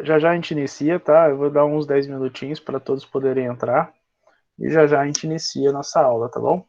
Já já a gente inicia, tá? Eu vou dar uns 10 minutinhos para todos poderem entrar e já já a gente inicia a nossa aula, tá bom?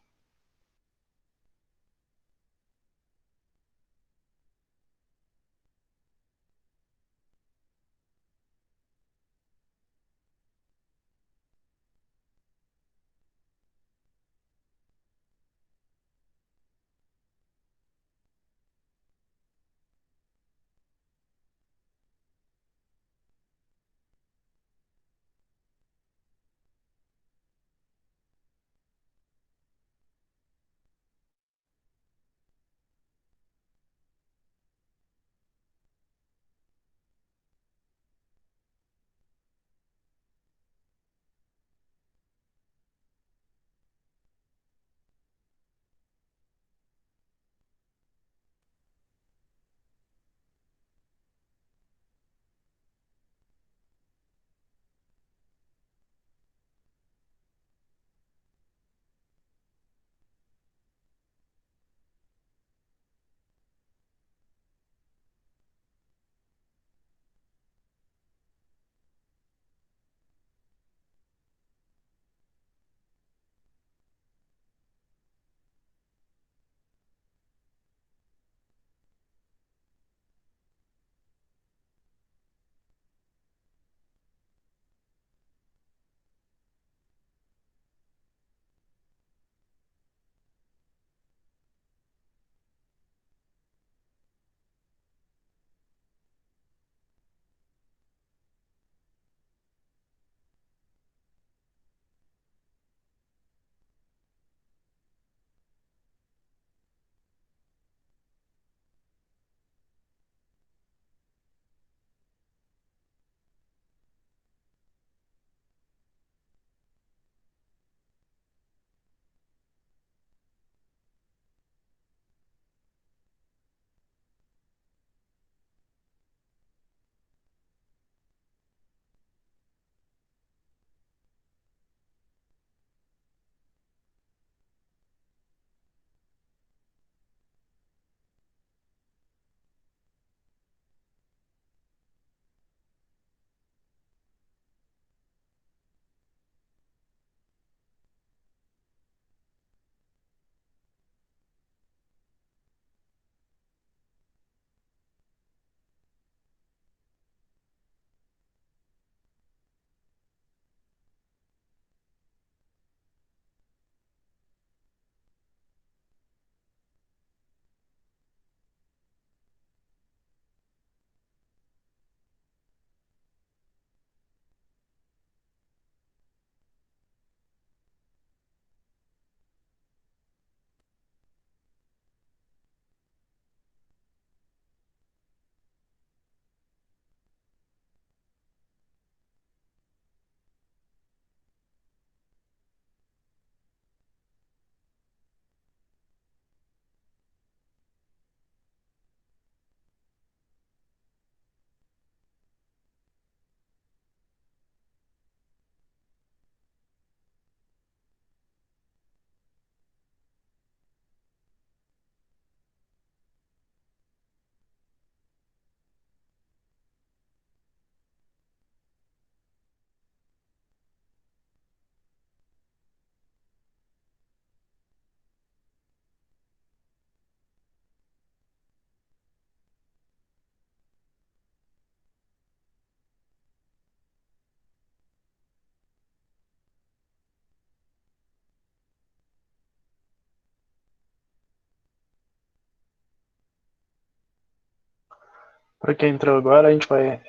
Para quem entrou agora, a gente vai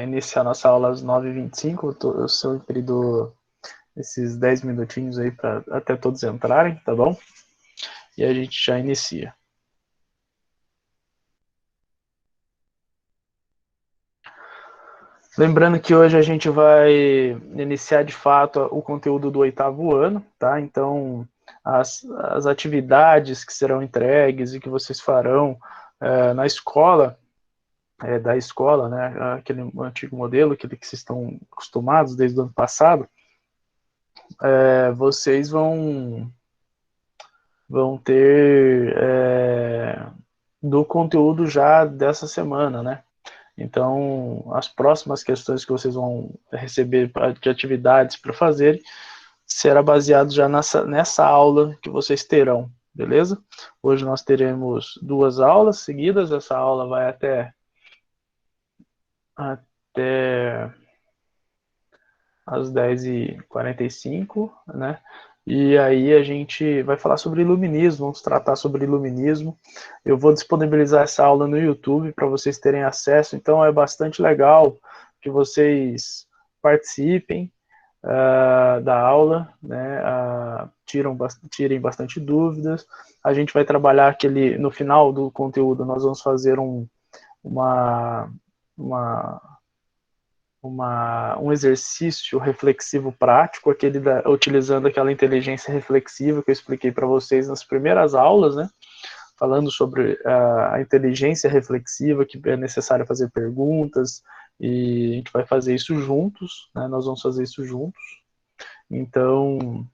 iniciar nossa aula às 9h25. Eu sempre dou esses 10 minutinhos aí para até todos entrarem, tá bom? E a gente já inicia. Lembrando que hoje a gente vai iniciar de fato o conteúdo do 8º ano, tá? Então, as atividades que serão entregues e que vocês farão na escola, da escola, né? Aquele antigo modelo, aquele que vocês estão acostumados desde o ano passado, vocês vão ter do conteúdo já dessa semana, né? Então, as próximas questões que vocês vão receber de atividades para fazer será baseado já nessa aula que vocês terão, beleza? Hoje nós teremos 2 aulas seguidas, essa aula vai até às 10h45, né? E aí a gente vai falar sobre iluminismo, vamos tratar sobre iluminismo. Eu vou disponibilizar essa aula no YouTube para vocês terem acesso, então é bastante legal que vocês participem da aula, né? Tirem bastante dúvidas. A gente vai trabalhar no final do conteúdo, nós vamos fazer uma, uma um exercício reflexivo prático, utilizando aquela inteligência reflexiva que eu expliquei para vocês nas primeiras aulas, né? Falando sobre a inteligência reflexiva, que é necessário fazer perguntas, e a gente vai fazer isso juntos, né? Nós vamos fazer isso juntos. Então,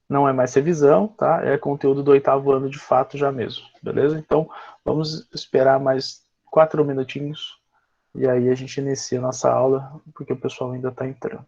não é mais revisão, tá? É conteúdo do 8º ano de fato já mesmo, beleza? Então, vamos esperar mais 4 minutinhos e aí a gente inicia a nossa aula, porque o pessoal ainda está entrando.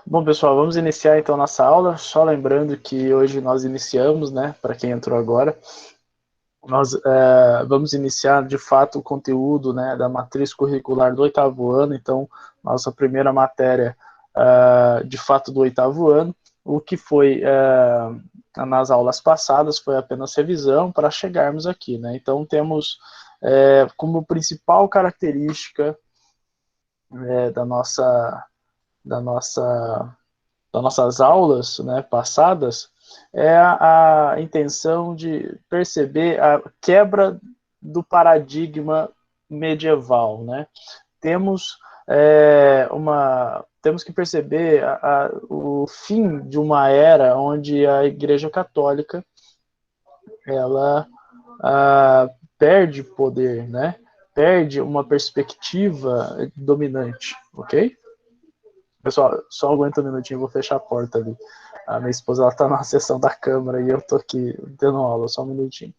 Bom, pessoal, vamos iniciar então nossa aula. Só lembrando que hoje nós iniciamos, né, para quem entrou agora, nós vamos iniciar de fato o conteúdo, né, da matriz curricular do 8º ano. Então, nossa primeira matéria de fato do 8º ano. O que foi nas aulas passadas foi apenas revisão para chegarmos aqui, né? Então, temos como principal característica da nossa da nossa das nossas aulas, né, passadas, é a intenção de perceber a quebra do paradigma medieval, né? Temos temos que perceber o fim de uma era onde a Igreja Católica ela perde poder, né? Perde uma perspectiva dominante, ok? Pessoal, só aguenta um minutinho, eu vou fechar a porta ali. A minha esposa, ela tá na sessão da câmara e eu tô aqui dando aula, só um minutinho.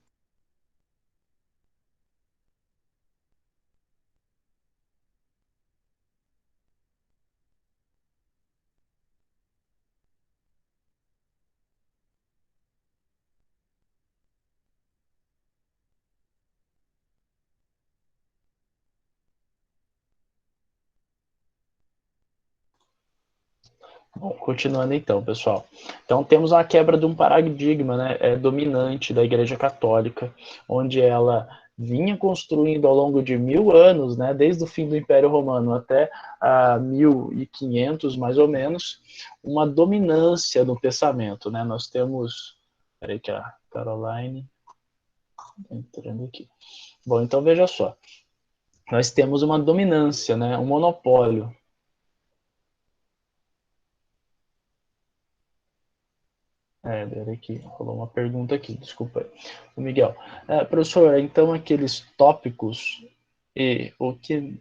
Bom, continuando então, pessoal. Então, temos a quebra de um paradigma, né, dominante da Igreja Católica, onde ela vinha construindo ao longo de 1000 anos, né, desde o fim do Império Romano até 1500, mais ou menos, uma dominância no pensamento, né? Nós temos... Peraí que a Caroline tá entrando aqui. Bom, então veja só. Nós temos uma dominância, né, um monopólio. Aqui, rolou uma pergunta aqui, desculpa aí. O Miguel. Professor, então aqueles tópicos e o que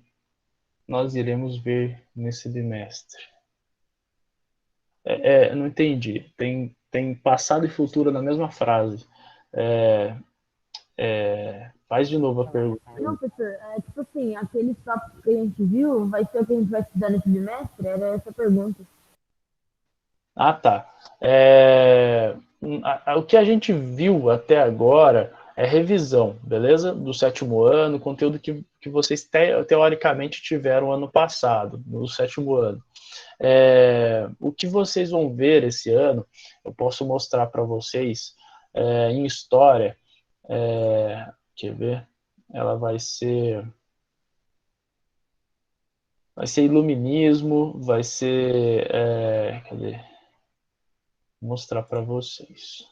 nós iremos ver nesse bimestre? Não entendi. Tem passado e futuro na mesma frase. Faz de novo a pergunta. Não, professor, tipo assim, aqueles tópicos que a gente viu, vai ser o que a gente vai estudar nesse bimestre? Era essa a pergunta. Ah, tá. O que a gente viu até agora é revisão, beleza? Do 7º ano, conteúdo que vocês teoricamente tiveram ano passado, no 7º ano. O que vocês vão ver esse ano, eu posso mostrar para vocês em história. Quer ver? Ela vai ser iluminismo, vai ser, cadê? Vou mostrar para vocês.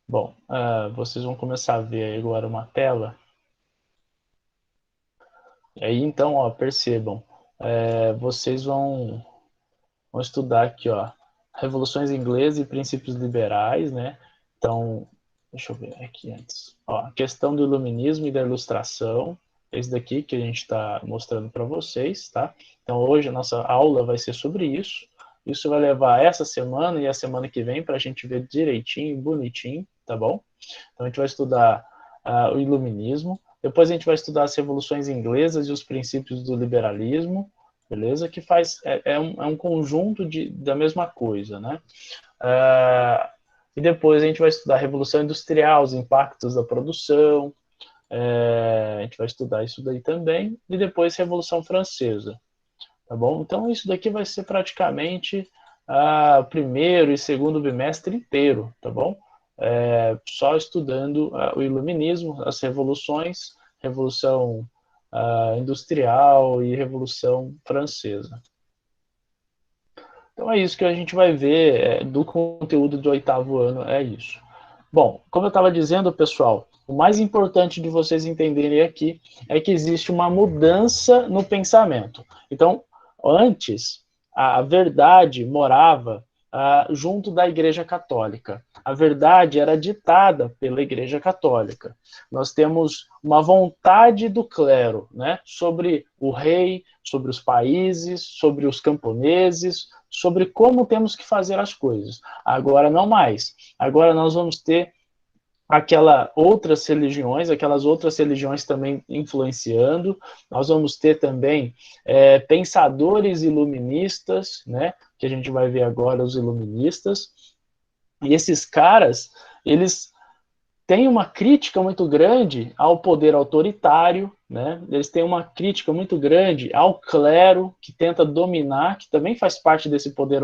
Bom, vocês vão começar a ver agora uma tela. E aí, então, ó, percebam, vocês vão estudar aqui, ó, revoluções inglesas e princípios liberais, né? Então, deixa eu ver aqui antes. Ó, a questão do iluminismo e da ilustração, esse daqui que a gente está mostrando para vocês, tá? Então, hoje a nossa aula vai ser sobre isso. Isso vai levar essa semana e a semana que vem para a gente ver direitinho, bonitinho, tá bom? Então, a gente vai estudar o iluminismo. Depois a gente vai estudar as revoluções inglesas e os princípios do liberalismo, beleza? Que é um conjunto da mesma coisa, né? E depois a gente vai estudar a Revolução Industrial, os impactos da produção, a gente vai estudar isso daí também, e depois Revolução Francesa, tá bom? Então isso daqui vai ser praticamente o primeiro e segundo bimestre inteiro, tá bom? Só estudando o iluminismo, as revoluções, Revolução Industrial e Revolução Francesa. Então é isso que a gente vai ver do conteúdo do 8º ano, é isso. Bom, como eu estava dizendo, pessoal, o mais importante de vocês entenderem aqui é que existe uma mudança no pensamento. Então, antes, a verdade morava junto da Igreja Católica. A verdade era ditada pela Igreja Católica. Nós temos uma vontade do clero, né, sobre o rei, sobre os países, sobre os camponeses, sobre como temos que fazer as coisas. Agora não mais. Agora nós vamos ter aquelas outras religiões também influenciando. Nós vamos ter também pensadores iluministas, né? Que a gente vai ver agora os iluministas. E esses caras, eles têm uma crítica muito grande ao poder autoritário, né? Eles têm uma crítica muito grande ao clero que tenta dominar, que também faz parte desse poder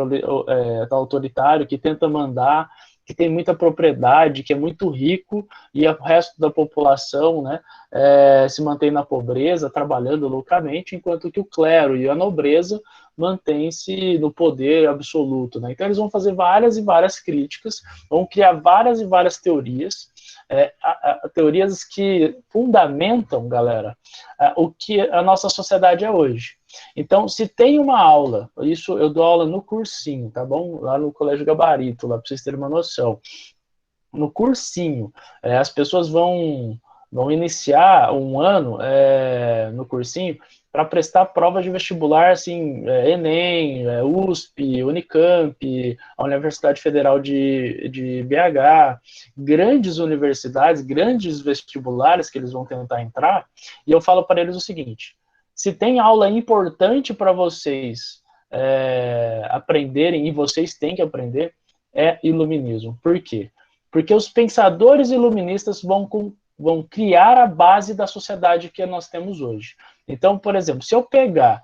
autoritário, que tenta mandar, que tem muita propriedade, que é muito rico, e o resto da população, né, se mantém na pobreza, trabalhando loucamente, enquanto que o clero e a nobreza mantêm-se no poder absoluto, né? Então eles vão fazer várias e várias críticas, vão criar várias e várias teorias, teorias que fundamentam, galera, o que a nossa sociedade é hoje. Então, se tem uma aula, isso eu dou aula no cursinho, tá bom? Lá no Colégio Gabarito, lá para vocês terem uma noção. No cursinho, as pessoas vão iniciar um ano no cursinho para prestar prova de vestibular, assim, Enem, USP, Unicamp, a Universidade Federal de BH, grandes universidades, grandes vestibulares que eles vão tentar entrar, e eu falo para eles o seguinte: se tem aula importante para vocês aprenderem, e vocês têm que aprender, é iluminismo. Por quê? Porque os pensadores iluministas vão criar a base da sociedade que nós temos hoje. Então, por exemplo, se eu pegar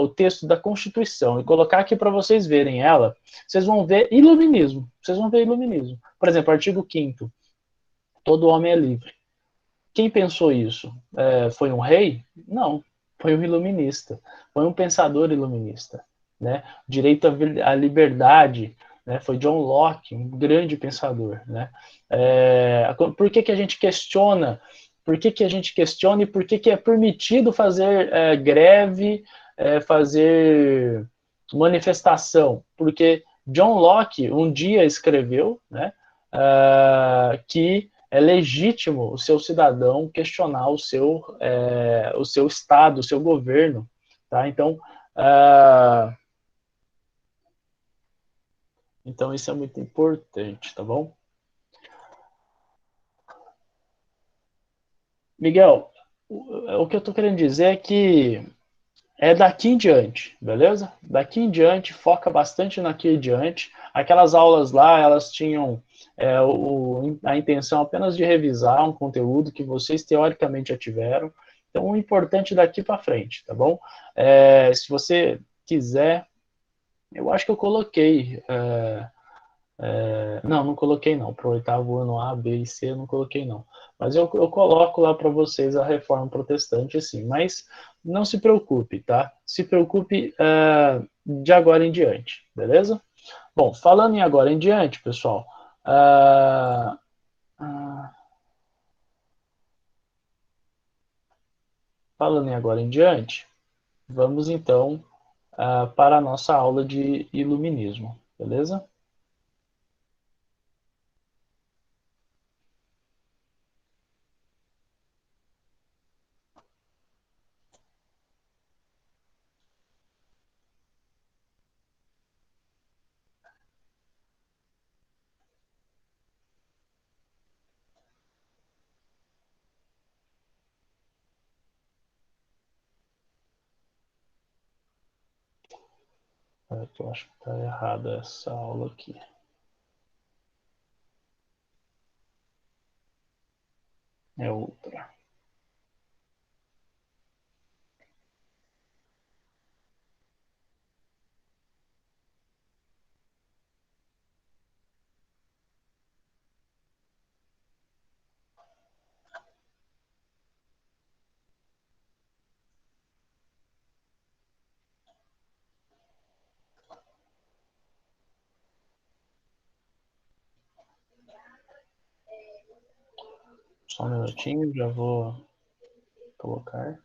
o texto da Constituição e colocar aqui para vocês verem ela, vocês vão ver iluminismo. Vocês vão ver iluminismo. Por exemplo, artigo 5º, todo homem é livre. Quem pensou isso? Foi um rei? Não, foi um iluminista. Foi um pensador iluminista. Né? Direito à liberdade, né? Foi John Locke, um grande pensador. Né? Por que a gente questiona? Por que a gente questiona e por que é permitido fazer greve, fazer manifestação? Porque John Locke um dia escreveu, né, que é legítimo o seu cidadão questionar o seu Estado, o seu governo. Tá? Então isso é muito importante, tá bom? Miguel, o que eu estou querendo dizer é que é daqui em diante, beleza? Daqui em diante, foca bastante daqui em diante. Aquelas aulas lá, elas tinham a intenção apenas de revisar um conteúdo que vocês teoricamente já tiveram. Então, o importante daqui para frente, tá bom? Se você quiser, eu acho que eu coloquei. Não coloquei não. Para o 8º ano A, B e C, eu não coloquei não. Mas eu coloco lá para vocês a reforma protestante, sim. Mas não se preocupe, tá? Se preocupe de agora em diante, beleza? Bom, falando em agora em diante, pessoal. Uh, uh, falando em agora em diante, vamos então para a nossa aula de iluminismo, beleza? Eu acho que está errada essa aula aqui. É outra. Só um minutinho, já vou colocar.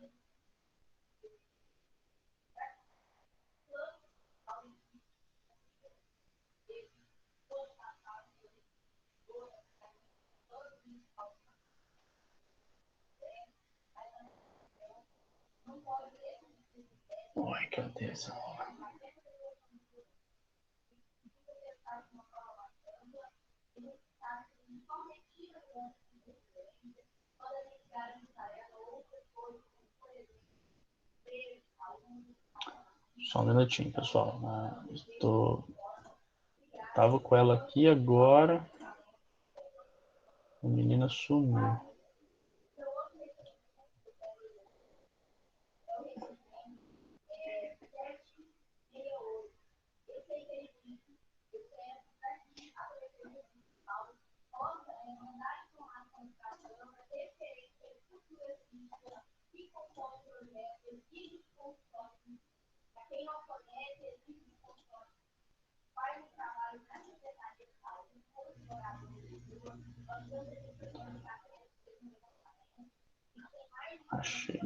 Ai, cadê essa? Só um minutinho, pessoal. Tava com ela aqui agora. A menina sumiu. Achei.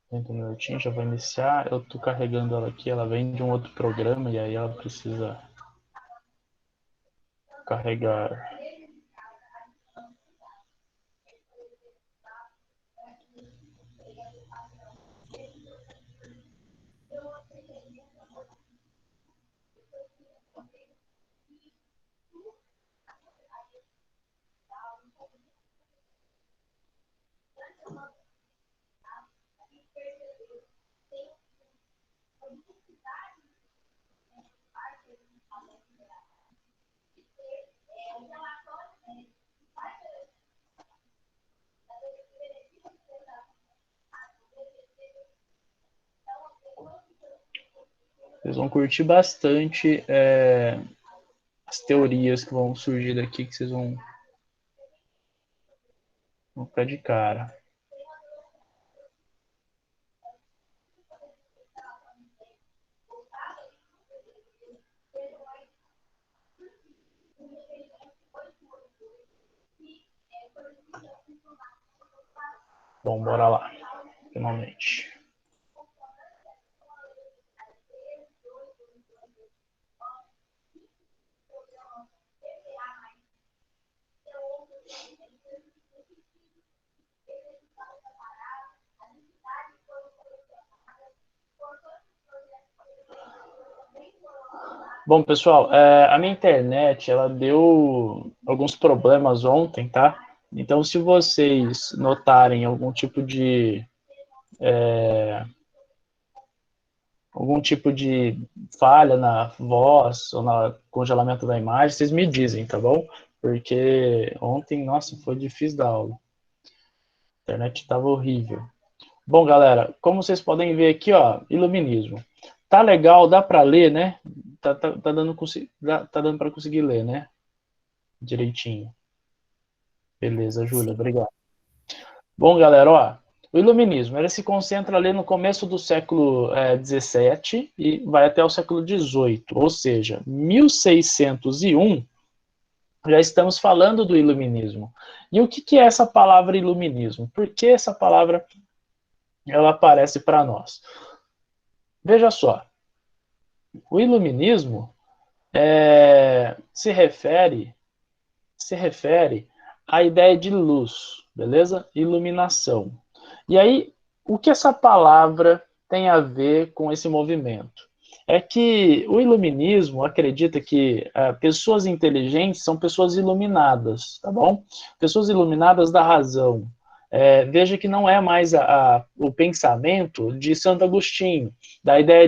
Um minutinho, já vou iniciar. Eu tô carregando ela aqui, ela vem de um outro programa e aí ela precisa carregar. Vocês vão curtir bastante as teorias que vão surgir daqui, que vocês vão ficar de cara. Bom, bora lá, finalmente. Bom, pessoal, a minha internet, ela deu alguns problemas ontem, tá? Então, se vocês notarem algum tipo de falha na voz ou no congelamento da imagem, vocês me dizem, tá bom? Porque ontem, nossa, foi difícil dar aula. A internet estava horrível. Bom, galera, como vocês podem ver aqui, ó, iluminismo. Tá legal, dá para ler, né? Tá dando para conseguir ler, né? Direitinho. Beleza, Júlia, obrigado. Bom, galera, ó, o iluminismo, ele se concentra ali no começo do século XVII e vai até o século XVIII, ou seja, 1601, já estamos falando do iluminismo. E o que é essa palavra iluminismo? Por que essa palavra ela aparece para nós? Veja só, o iluminismo se refere à ideia de luz, beleza? Iluminação. E aí, o que essa palavra tem a ver com esse movimento? É que o iluminismo acredita que pessoas inteligentes são pessoas iluminadas, tá bom? Pessoas iluminadas da razão. Veja que não é mais o pensamento de Santo Agostinho, da ideia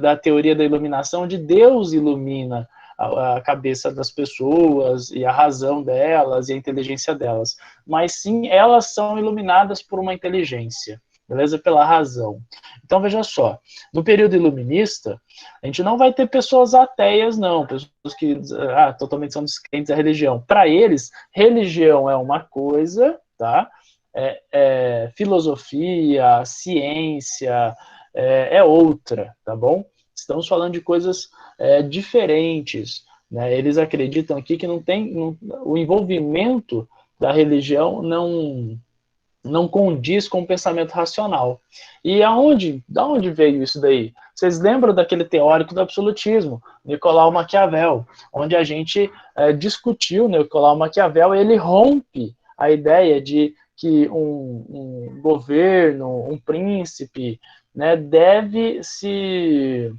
da teoria da iluminação, onde Deus ilumina a cabeça das pessoas e a razão delas e a inteligência delas, mas sim elas são iluminadas por uma inteligência, beleza? Pela razão. Então veja só, no período iluminista, a gente não vai ter pessoas ateias, não, pessoas que totalmente são descrentes da religião. Para eles, religião é uma coisa, tá? filosofia, ciência, é outra, tá bom? Estamos falando de coisas diferentes, né? Eles acreditam aqui que o envolvimento da religião não condiz com o pensamento racional. E da onde veio isso daí? Vocês lembram daquele teórico do absolutismo, Nicolau Maquiavel, onde a gente discutiu, Nicolau Maquiavel, ele rompe a ideia de que um governo, um príncipe, né, deve se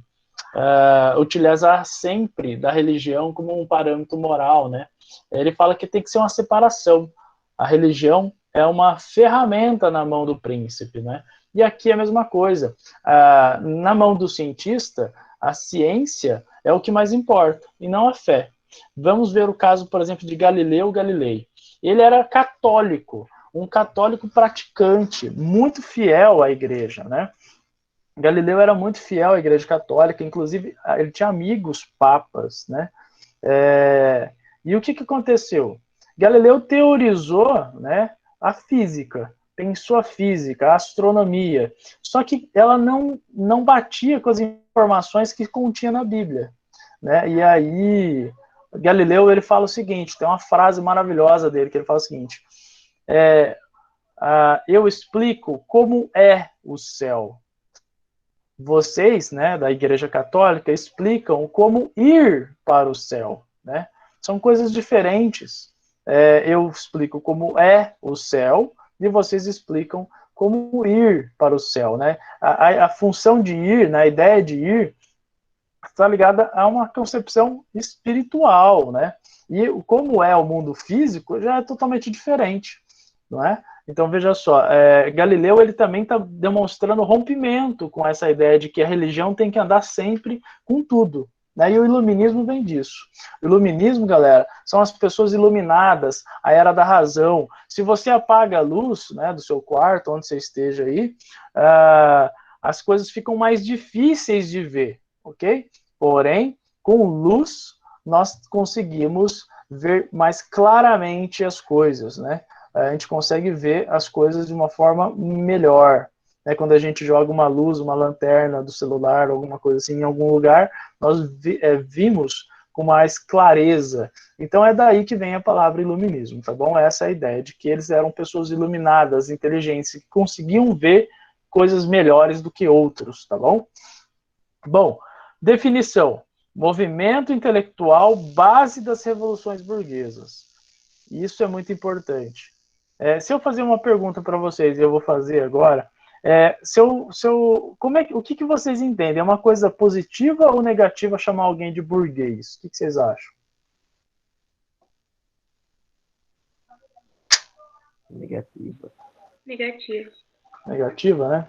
utilizar sempre da religião como um parâmetro moral, né? Ele fala que tem que ser uma separação. A religião é uma ferramenta na mão do príncipe, né? E aqui é a mesma coisa. Na mão do cientista, a ciência é o que mais importa, e não a fé. Vamos ver o caso, por exemplo, de Galileu Galilei. Ele era católico, um católico praticante, muito fiel à igreja, né? Galileu era muito fiel à igreja católica, inclusive ele tinha amigos papas, né? E o que aconteceu? Galileu teorizou, né, a física, pensou a física, a astronomia, só que ela não batia com as informações que continha na Bíblia, né? E aí Galileu ele fala o seguinte, tem uma frase maravilhosa dele que ele fala o seguinte: eu explico como é o céu. Vocês, né, da Igreja Católica, explicam como ir para o céu, né? São coisas diferentes. Eu explico como é o céu e vocês explicam como ir para o céu, né? A função de ir, né, a ideia de ir, está ligada a uma concepção espiritual, né? E como é o mundo físico já é totalmente diferente, não é? Então veja só, Galileu ele também está demonstrando rompimento com essa ideia de que a religião tem que andar sempre com tudo, né? E o iluminismo vem disso. O iluminismo, galera, são as pessoas iluminadas, a era da razão. Se você apaga a luz, né, do seu quarto, onde você esteja aí, as coisas ficam mais difíceis de ver, ok? Porém, com luz, nós conseguimos ver mais claramente as coisas, né? A gente consegue ver as coisas de uma forma melhor, né? Quando a gente joga uma luz, uma lanterna do celular, alguma coisa assim, em algum lugar, nós vimos com mais clareza. Então é daí que vem a palavra iluminismo, tá bom? Essa é a ideia de que eles eram pessoas iluminadas, inteligentes, que conseguiam ver coisas melhores do que outros, tá bom? Bom, definição: movimento intelectual base das revoluções burguesas. Isso é muito importante. Se eu fazer uma pergunta para vocês, e eu vou fazer agora, o que vocês entendem? É uma coisa positiva ou negativa chamar alguém de burguês? O que vocês acham? Negativa. Negativa, né?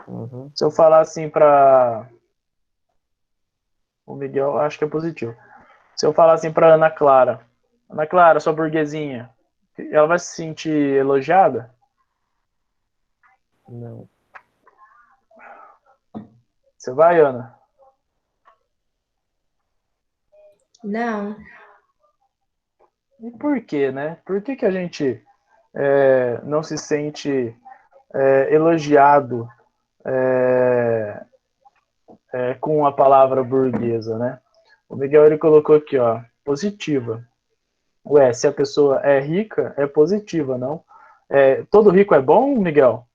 Uhum. Se eu falar assim para o Miguel, acho que é positivo. Se eu falar assim para Ana Clara, sua burguesinha, ela vai se sentir elogiada? Não. Você vai, Ana? Não. E por quê, né? Por que a gente não se sente elogiado com a palavra burguesa, né? O Miguel ele colocou aqui, ó, positiva. Ué, se a pessoa é rica, é positiva, não? Todo rico é bom, Miguel?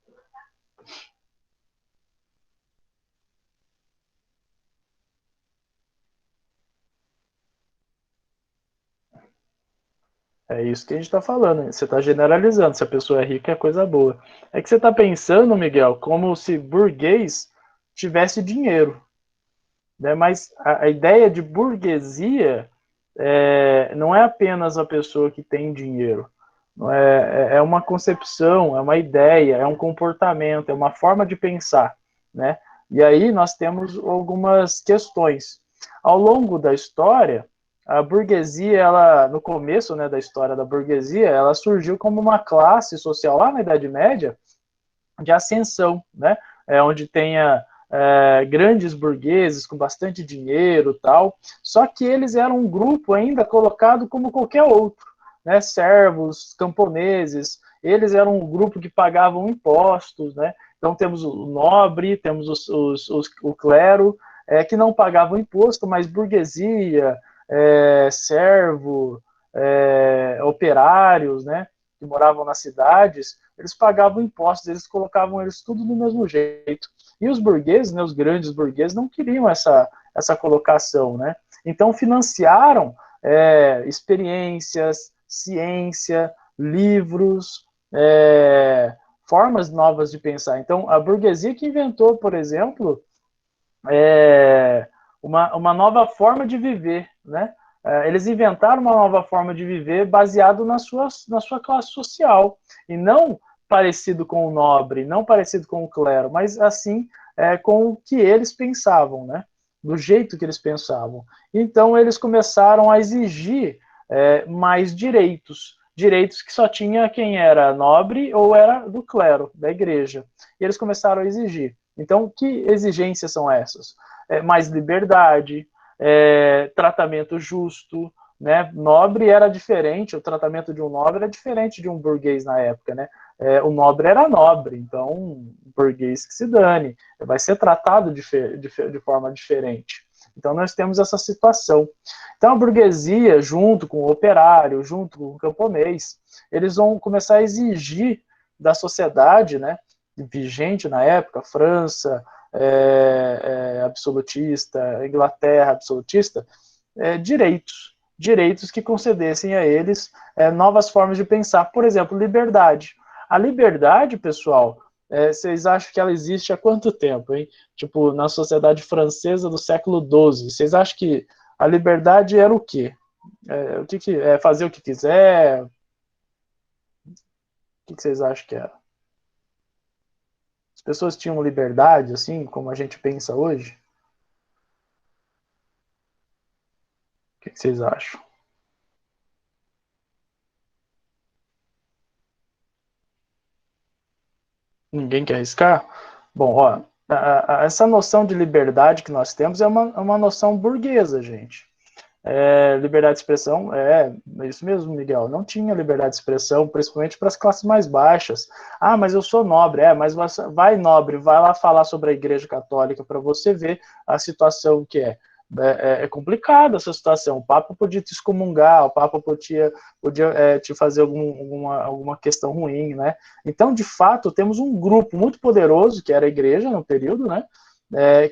É isso que a gente está falando. Você está generalizando. Se a pessoa é rica, é coisa boa. É que você está pensando, Miguel, como se burguês tivesse dinheiro, né? Mas a ideia de burguesia não é apenas a pessoa que tem dinheiro. Não é uma concepção, é uma ideia, é um comportamento, é uma forma de pensar, né? E aí nós temos algumas questões. Ao longo da história, a burguesia, ela, no começo, né, da história da burguesia, ela surgiu como uma classe social lá na Idade Média de ascensão, né? Onde tenha grandes burgueses com bastante dinheiro, tal. Só que eles eram um grupo ainda colocado como qualquer outro, né? Servos, camponeses. eles eram um grupo que pagavam impostos, né? Então temos o nobre, temos o clero, que não pagavam imposto, mas burguesia, servo, operários, né, que moravam nas cidades, eles pagavam impostos, eles colocavam eles tudo do mesmo jeito. E os burgueses, né, os grandes burgueses, não queriam essa colocação, né? Então financiaram experiências, ciência, livros, formas novas de pensar. Então a burguesia que inventou, por exemplo, uma nova forma de viver, né? Eles inventaram uma nova forma de viver baseado na sua classe social, e não parecido com o nobre, não parecido com o clero, mas assim com o que eles pensavam, né? Do jeito que eles pensavam. Então eles começaram a exigir mais direitos que só tinha quem era nobre ou era do clero, da igreja. E eles começaram a exigir. Então, que exigências são essas? Mais liberdade, tratamento justo, né? Nobre era diferente, o tratamento de um nobre era diferente de um burguês na época, né? O nobre era nobre, então um burguês que se dane, vai ser tratado de forma diferente. Então nós temos essa situação. Então a burguesia, junto com o operário, junto com o camponês, eles vão começar a exigir da sociedade, né, vigente na época, França absolutista, Inglaterra absolutista, direitos que concedessem a eles novas formas de pensar. Por exemplo, liberdade. A liberdade, pessoal, vocês acham que ela existe há quanto tempo, hein? Tipo, na sociedade francesa do século XII. Vocês acham que a liberdade era o quê? Fazer o que quiser? O que vocês acham que era? As pessoas tinham liberdade, assim, como a gente pensa hoje? O que vocês acham? Ninguém quer arriscar? Bom, ó, essa noção de liberdade que nós temos é uma noção burguesa, gente. Liberdade de expressão, isso mesmo, Miguel, não tinha liberdade de expressão, principalmente para as classes mais baixas. Ah, mas eu sou nobre, mas vai nobre, vai lá falar sobre a Igreja Católica para você ver a situação que é. É complicada essa situação, o Papa podia te excomungar, o Papa podia te fazer alguma questão ruim, né? Então, de fato, temos um grupo muito poderoso, que era a Igreja no período, né?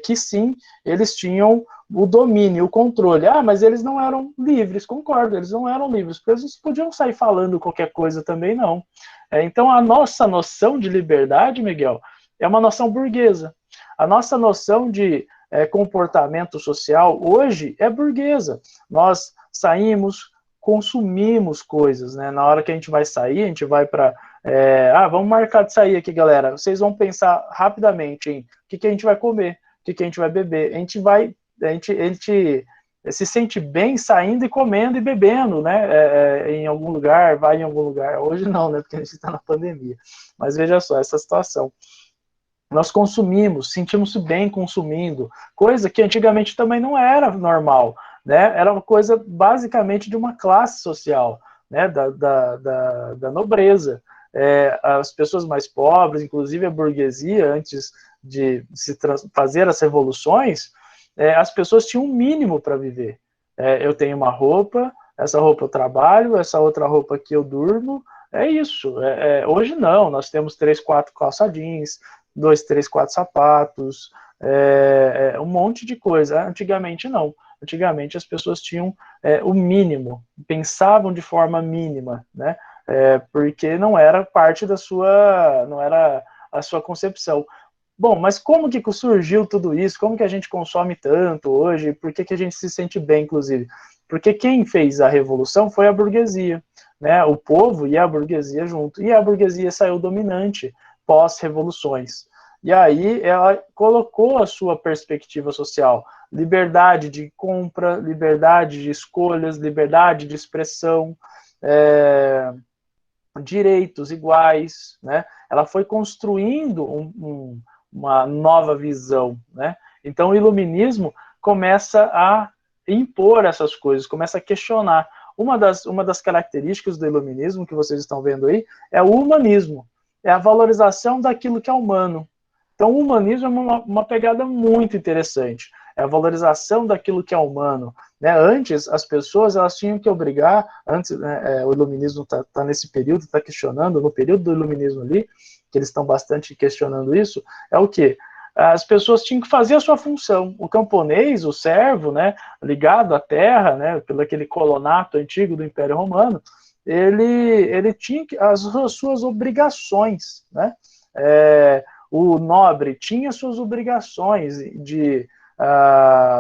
Que sim, eles tinham o domínio, o controle. Ah, mas eles não eram livres, concordo, eles não eram livres, porque eles podiam sair falando qualquer coisa também, não. Então, a nossa noção de liberdade, Miguel, é uma noção burguesa. A nossa noção de comportamento social hoje é burguesa. Nós saímos, consumimos coisas, né? Na hora que a gente vai sair, a gente vai para... vamos marcar de sair aqui, galera. Vocês vão pensar rapidamente em o que a gente vai comer, o que a gente vai beber. A gente se sente bem saindo e comendo e bebendo, né? Em algum lugar, vai em algum lugar. Hoje não, né? Porque a gente está na pandemia. Mas veja só, essa situação. Nós consumimos, sentimos-se bem consumindo, coisa que antigamente também não era normal, né? Era uma coisa basicamente de uma classe social, né? Da nobreza. As pessoas mais pobres, inclusive a burguesia, antes de fazer as revoluções, as pessoas tinham um mínimo para viver. Eu tenho uma roupa, essa roupa eu trabalho, essa outra roupa aqui eu durmo, é isso. Hoje não, nós temos 3, 4 calça jeans, 2, 3, 4 sapatos, um monte de coisa. Antigamente não. Antigamente as pessoas tinham o mínimo, pensavam de forma mínima, né? Porque não era parte não era a sua concepção. Bom, mas como que surgiu tudo isso? Como que a gente consome tanto hoje? Por que a gente se sente bem, inclusive? Porque quem fez a revolução foi a burguesia, né? O povo e a burguesia junto. E a burguesia saiu dominante pós-revoluções. E aí ela colocou a sua perspectiva social, liberdade de compra, liberdade de escolhas, liberdade de expressão, direitos iguais, né? Ela foi construindo uma nova visão, né? Então o iluminismo começa a impor essas coisas, começa a questionar. uma das características do iluminismo que vocês estão vendo aí é o humanismo, é a valorização daquilo que é humano. Então, o humanismo é uma pegada muito interessante, é a valorização daquilo que é humano. Né? Antes, as pessoas elas tinham que obrigar, antes, né, o iluminismo está nesse período, está questionando, no período do iluminismo ali, que eles estão bastante questionando isso, é o quê? As pessoas tinham que fazer a sua função. O camponês, o servo, né, ligado à terra, né, pelo aquele colonato antigo do Império Romano, ele tinha as suas obrigações, né? O nobre tinha suas obrigações de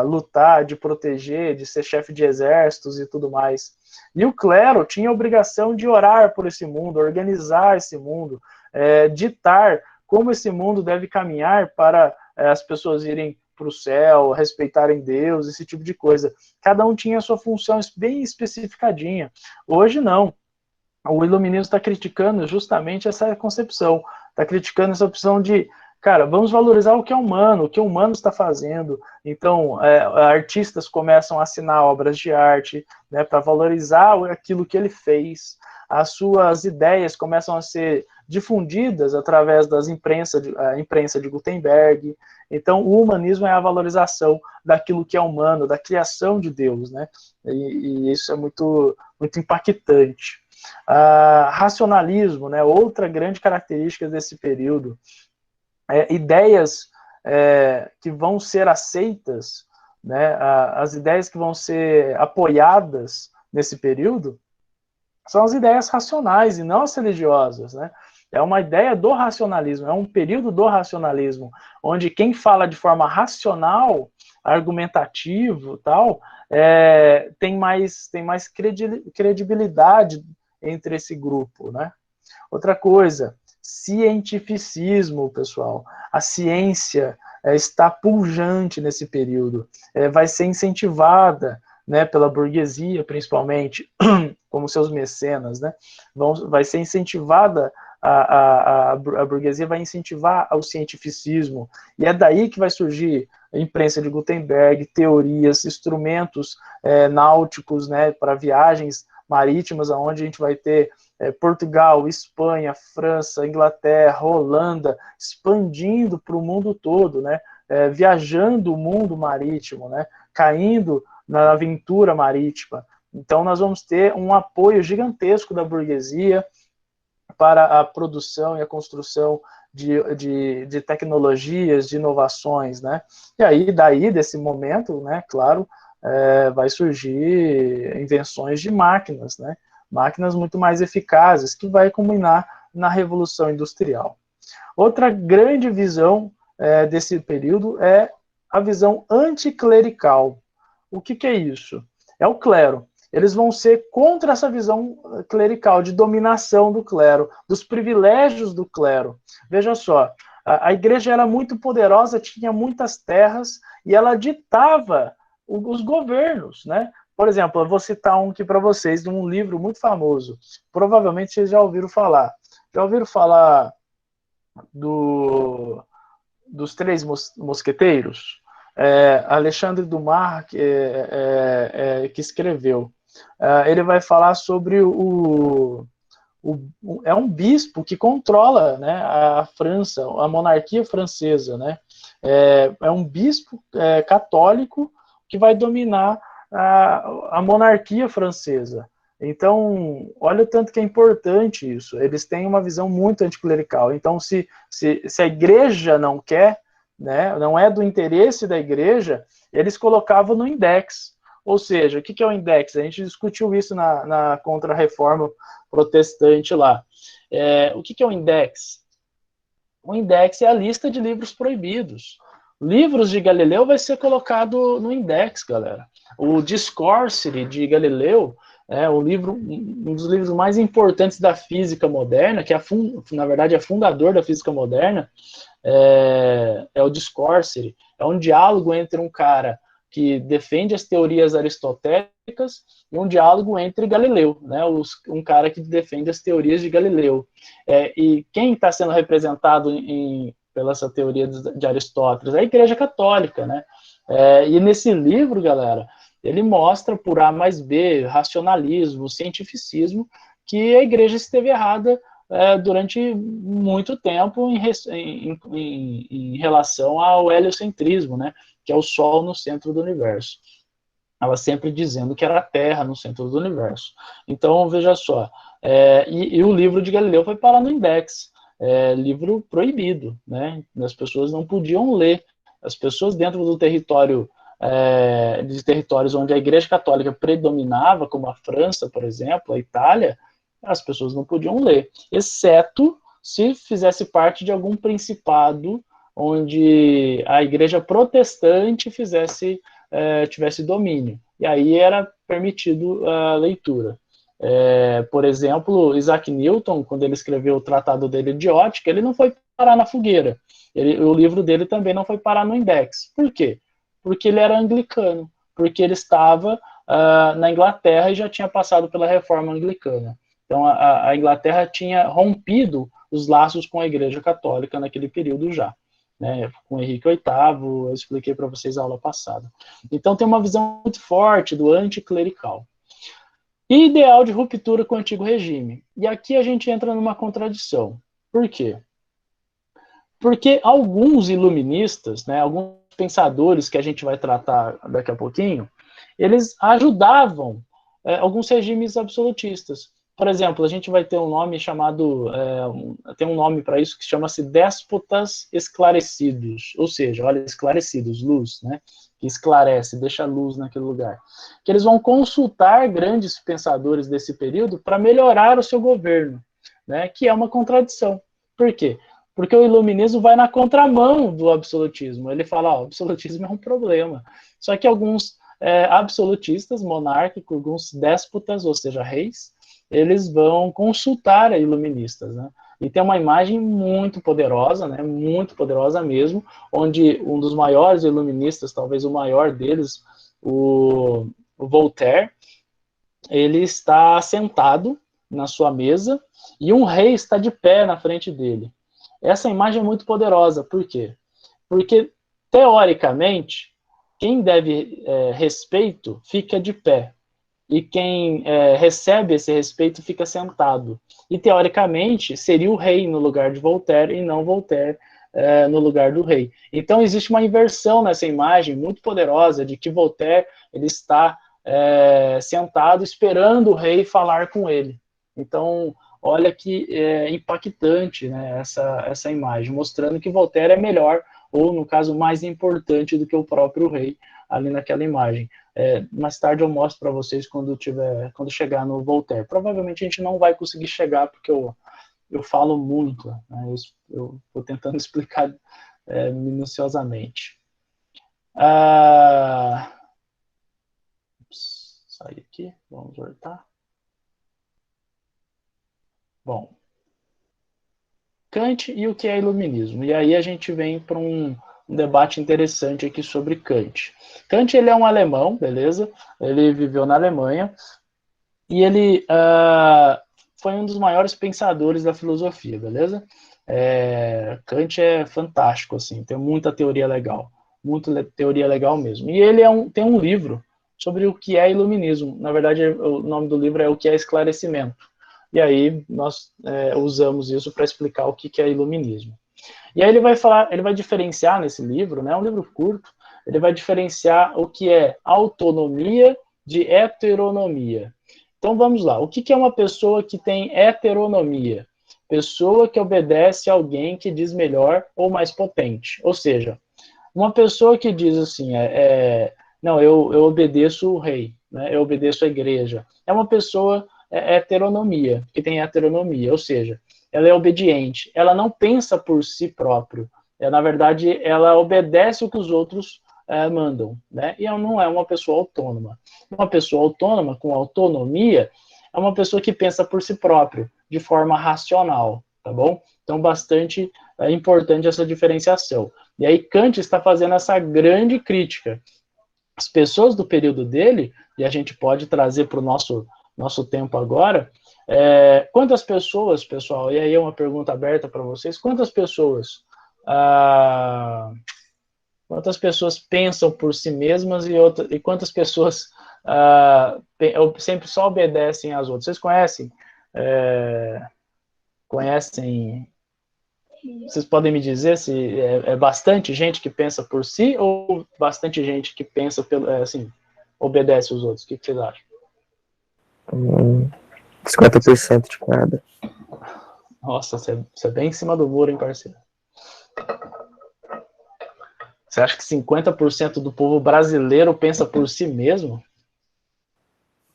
lutar, de proteger, de ser chefe de exércitos e tudo mais. E o clero tinha a obrigação de orar por esse mundo, organizar esse mundo, ditar como esse mundo deve caminhar para as pessoas irem para o céu, respeitarem Deus, esse tipo de coisa. Cada um tinha a sua função bem especificadinha. Hoje não. O iluminismo está criticando justamente essa concepção, está criticando essa opção de, cara, vamos valorizar o que é humano, o que o humano está fazendo. Então, artistas começam a assinar obras de arte, né, para valorizar aquilo que ele fez. As suas ideias começam a ser difundidas através das imprensa de Gutenberg. Então, o humanismo é a valorização daquilo que é humano, da criação de Deus, né? E isso é muito, muito impactante. Racionalismo, né? Outra grande característica desse período. Ideias que vão ser aceitas, né? As ideias que vão ser apoiadas nesse período são as ideias racionais e não as religiosas, né? É uma ideia do racionalismo, é um período do racionalismo, onde quem fala de forma racional, argumentativo, tal, tem mais credibilidade entre esse grupo, né? Outra coisa, cientificismo, pessoal. A ciência está pujante nesse período, vai ser incentivada, né, pela burguesia, principalmente, como seus mecenas, né? Vai ser incentivada, a burguesia vai incentivar o cientificismo, e é daí que vai surgir a imprensa de Gutenberg, teorias, instrumentos náuticos, né, para viagens marítimas, onde a gente vai ter Portugal, Espanha, França, Inglaterra, Holanda, expandindo para o mundo todo, né, viajando o mundo marítimo, né, caindo na aventura marítima. Então nós vamos ter um apoio gigantesco da burguesia para a produção e a construção de tecnologias, de inovações, né? E aí, desse momento, né, claro, vai surgir invenções de máquinas, né? Máquinas muito mais eficazes, que vai culminar na Revolução Industrial. Outra grande visão desse período é a visão anticlerical. O que é isso? É o clero. Eles vão ser contra essa visão clerical, de dominação do clero, dos privilégios do clero. Veja só, a igreja era muito poderosa, tinha muitas terras, e ela ditava os governos, né? Por exemplo, eu vou citar um aqui para vocês, de um livro muito famoso. Provavelmente vocês já ouviram falar. Já ouviram falar dos Três Mosqueteiros? Alexandre Dumas, que escreveu. Ele vai falar sobre é um bispo que controla, né, a França, a monarquia francesa, né? É um bispo católico que vai dominar a monarquia francesa. Então, olha o tanto que é importante isso. Eles têm uma visão muito anticlerical. Então, se a igreja não quer, né, não é do interesse da igreja, eles colocavam no index. Ou seja, o que é o index? A gente discutiu isso na Contra-Reforma Protestante lá. O que é o index? O index é a lista de livros proibidos. Livros de Galileu vai ser colocado no index, galera. O Discourse de Galileu um dos livros mais importantes da física moderna, que na verdade é fundador da física moderna, é o Discourse. É um diálogo entre um cara que defende as teorias aristotélicas e um diálogo entre Galileu, né, um cara que defende as teorias de Galileu. E quem está sendo representado pela essa teoria de Aristóteles? É a Igreja Católica, né? E nesse livro, galera, Ele mostra por A mais B, racionalismo, cientificismo, que a igreja esteve errada durante muito tempo em relação ao heliocentrismo, né, que é o Sol no centro do universo. Ela sempre dizendo que era a Terra no centro do universo. Então, veja só, e o livro de Galileu foi parar no Index, livro proibido, né? As pessoas não podiam ler. As pessoas dentro do território, de territórios onde a Igreja Católica predominava, como a França, por exemplo, a Itália, as pessoas não podiam ler, exceto se fizesse parte de algum principado onde a Igreja Protestante tivesse domínio. E aí era permitido a leitura. Por exemplo, Isaac Newton, quando ele escreveu o tratado dele de ótica, ele não foi parar na fogueira. O livro dele também não foi parar no Index. Por quê? Porque ele era anglicano, porque ele estava na Inglaterra e já tinha passado pela reforma anglicana. Então, a Inglaterra tinha rompido os laços com a Igreja Católica naquele período já. Né, com Henrique VIII, eu expliquei para vocês a aula passada. Então tem uma visão muito forte do anticlerical. E ideal de ruptura com o antigo regime. E aqui a gente entra numa contradição. Por quê? Porque alguns iluministas, né, alguns pensadores que a gente vai tratar daqui a pouquinho, eles ajudavam alguns regimes absolutistas. Por exemplo, a gente vai ter um nome chamado, tem um nome para isso que chama-se déspotas esclarecidos, ou seja, olha, esclarecidos, luz, né, que esclarece, deixa luz naquele lugar. Que eles vão consultar grandes pensadores desse período para melhorar o seu governo, né, que é uma contradição. Por quê? Porque o iluminismo vai na contramão do absolutismo. Ele fala, o absolutismo é um problema. Só que alguns absolutistas, monárquicos, alguns déspotas, ou seja, reis, eles vão consultar a iluministas, né? E tem uma imagem muito poderosa, né? Muito poderosa mesmo, onde um dos maiores iluministas, talvez o maior deles, o Voltaire, ele está sentado na sua mesa e um rei está de pé na frente dele. Essa imagem é muito poderosa, por quê? Porque, teoricamente, quem deve respeito fica de pé, e quem recebe esse respeito fica sentado. E, teoricamente, seria o rei no lugar de Voltaire, e não Voltaire no lugar do rei. Então, existe uma inversão nessa imagem muito poderosa de que Voltaire ele está sentado esperando o rei falar com ele. Então, olha que impactante, né, essa imagem, mostrando que Voltaire é melhor, ou, no caso, mais importante do que o próprio rei ali naquela imagem. Mais tarde eu mostro para vocês quando chegar no Voltaire. Provavelmente a gente não vai conseguir chegar, porque eu falo muito, né, eu estou tentando explicar minuciosamente. Sair aqui, vamos voltar. Bom, Kant e o que é iluminismo. E aí a gente vem para um debate interessante aqui sobre Kant. Kant, ele é um alemão, beleza? Ele viveu na Alemanha e ele foi um dos maiores pensadores da filosofia, beleza? Kant é fantástico, assim, tem muita teoria legal, muita teoria legal mesmo. E ele tem um livro sobre o que é iluminismo. Na verdade, o nome do livro é O que é Esclarecimento. E aí nós usamos isso para explicar o que é iluminismo. E aí ele vai diferenciar nesse livro, né, um livro curto, ele vai diferenciar o que é autonomia de heteronomia. Então vamos lá, o que é uma pessoa que tem heteronomia? Pessoa que obedece a alguém que diz melhor ou mais potente. Ou seja, uma pessoa que diz assim, não, eu obedeço o rei, né, eu obedeço a igreja. É uma pessoa heteronomia, que tem heteronomia, ou seja, ela é obediente, ela não pensa por si próprio, na verdade, ela obedece o que os outros mandam, né? E ela não é uma pessoa autônoma. Uma pessoa autônoma, com autonomia, é uma pessoa que pensa por si próprio, de forma racional, tá bom? Então, bastante importante essa diferenciação. E aí, Kant está fazendo essa grande crítica. As pessoas do período dele, e a gente pode trazer para o nosso tempo agora, quantas pessoas, pessoal, e aí é uma pergunta aberta para vocês, quantas pessoas Quantas pessoas pensam por si mesmas e quantas pessoas sempre só obedecem às outras? Vocês conhecem, vocês podem me dizer se é bastante gente que pensa por si ou bastante gente que pensa, assim, obedece os outros? O que vocês acham? 50% de cada. Nossa, você é bem em cima do muro, hein, parceiro? Você acha que 50% do povo brasileiro pensa por si mesmo?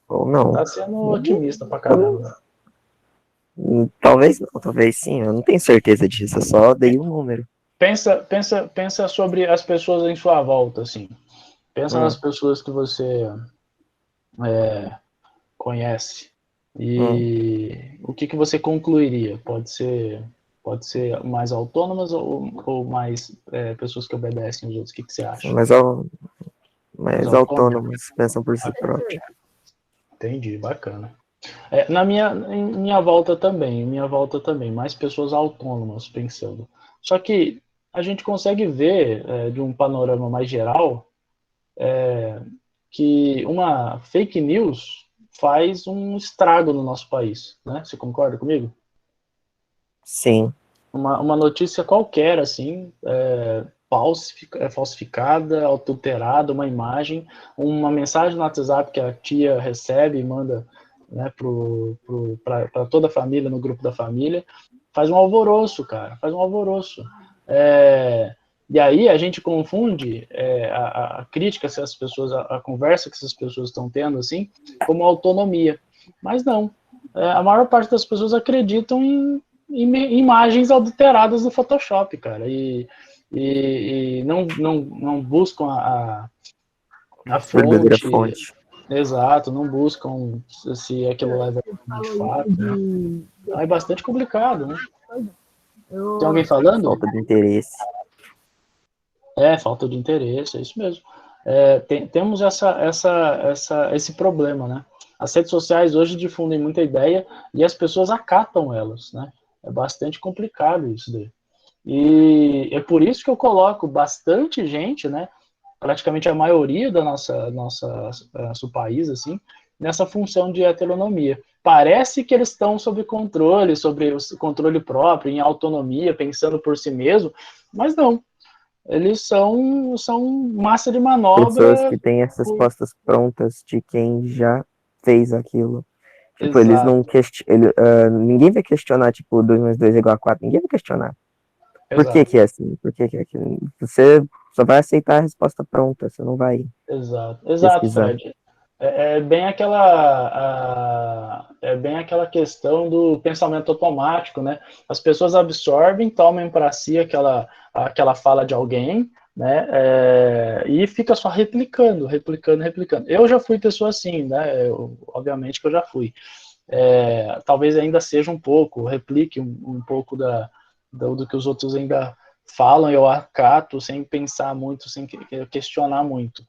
Ou não. Tá sendo otimista pra caramba. Talvez não, talvez sim. Eu não tenho certeza disso, eu só dei um número. Pensa sobre as pessoas em sua volta, assim. Pensa nas pessoas que você conhece. E o que você concluiria? Pode ser mais autônomas ou mais pessoas que obedecem os outros? O que você acha? Mais autônomos, pensam por si próprios. Entendi, bacana. Em minha volta também, mais pessoas autônomas pensando. Só que a gente consegue ver, de um panorama mais geral, que uma fake news faz um estrago no nosso país, né? Você concorda comigo? Sim. Uma notícia qualquer, assim, falsificada, adulterada, uma imagem, uma mensagem no WhatsApp que a tia recebe e manda, né, para toda a família, no grupo da família, faz um alvoroço, cara, faz um alvoroço. E aí a gente confunde a crítica que essas pessoas, a conversa que essas pessoas estão tendo, assim, como autonomia. Mas não. A maior parte das pessoas acreditam em imagens adulteradas no Photoshop, cara, e não buscam a Verdadeira fonte. fonte. Exato, não buscam se aquilo é de fato, né? É bastante complicado, né? Tem alguém falando? Falta de interesse. Falta de interesse, é isso mesmo. Temos esse problema, né? As redes sociais hoje difundem muita ideia e as pessoas acatam elas, né? É bastante complicado isso daí. E é por isso que eu coloco bastante gente, né? Praticamente a maioria do nosso país, assim, nessa função de heteronomia. Parece que eles estão sob sobre o controle próprio, em autonomia, pensando por si mesmo, mas não. Eles são massa de manobra. Pessoas que têm as respostas prontas de quem já fez aquilo. Tipo, Exato. eles não questionam. Ninguém vai questionar, tipo, 2 mais 2 é igual a 4. Ninguém vai questionar. Por que é assim? Por que é aquilo? Você só vai aceitar a resposta pronta, você não vai Exato, Fred. É bem aquela questão do pensamento automático, né? As pessoas absorvem, tomam para si aquela fala de alguém, né? E fica só replicando. Eu já fui pessoa assim, né? Obviamente que eu já fui. Talvez ainda seja um pouco, replique um pouco do que os outros ainda falam, eu acato sem pensar muito, sem questionar muito.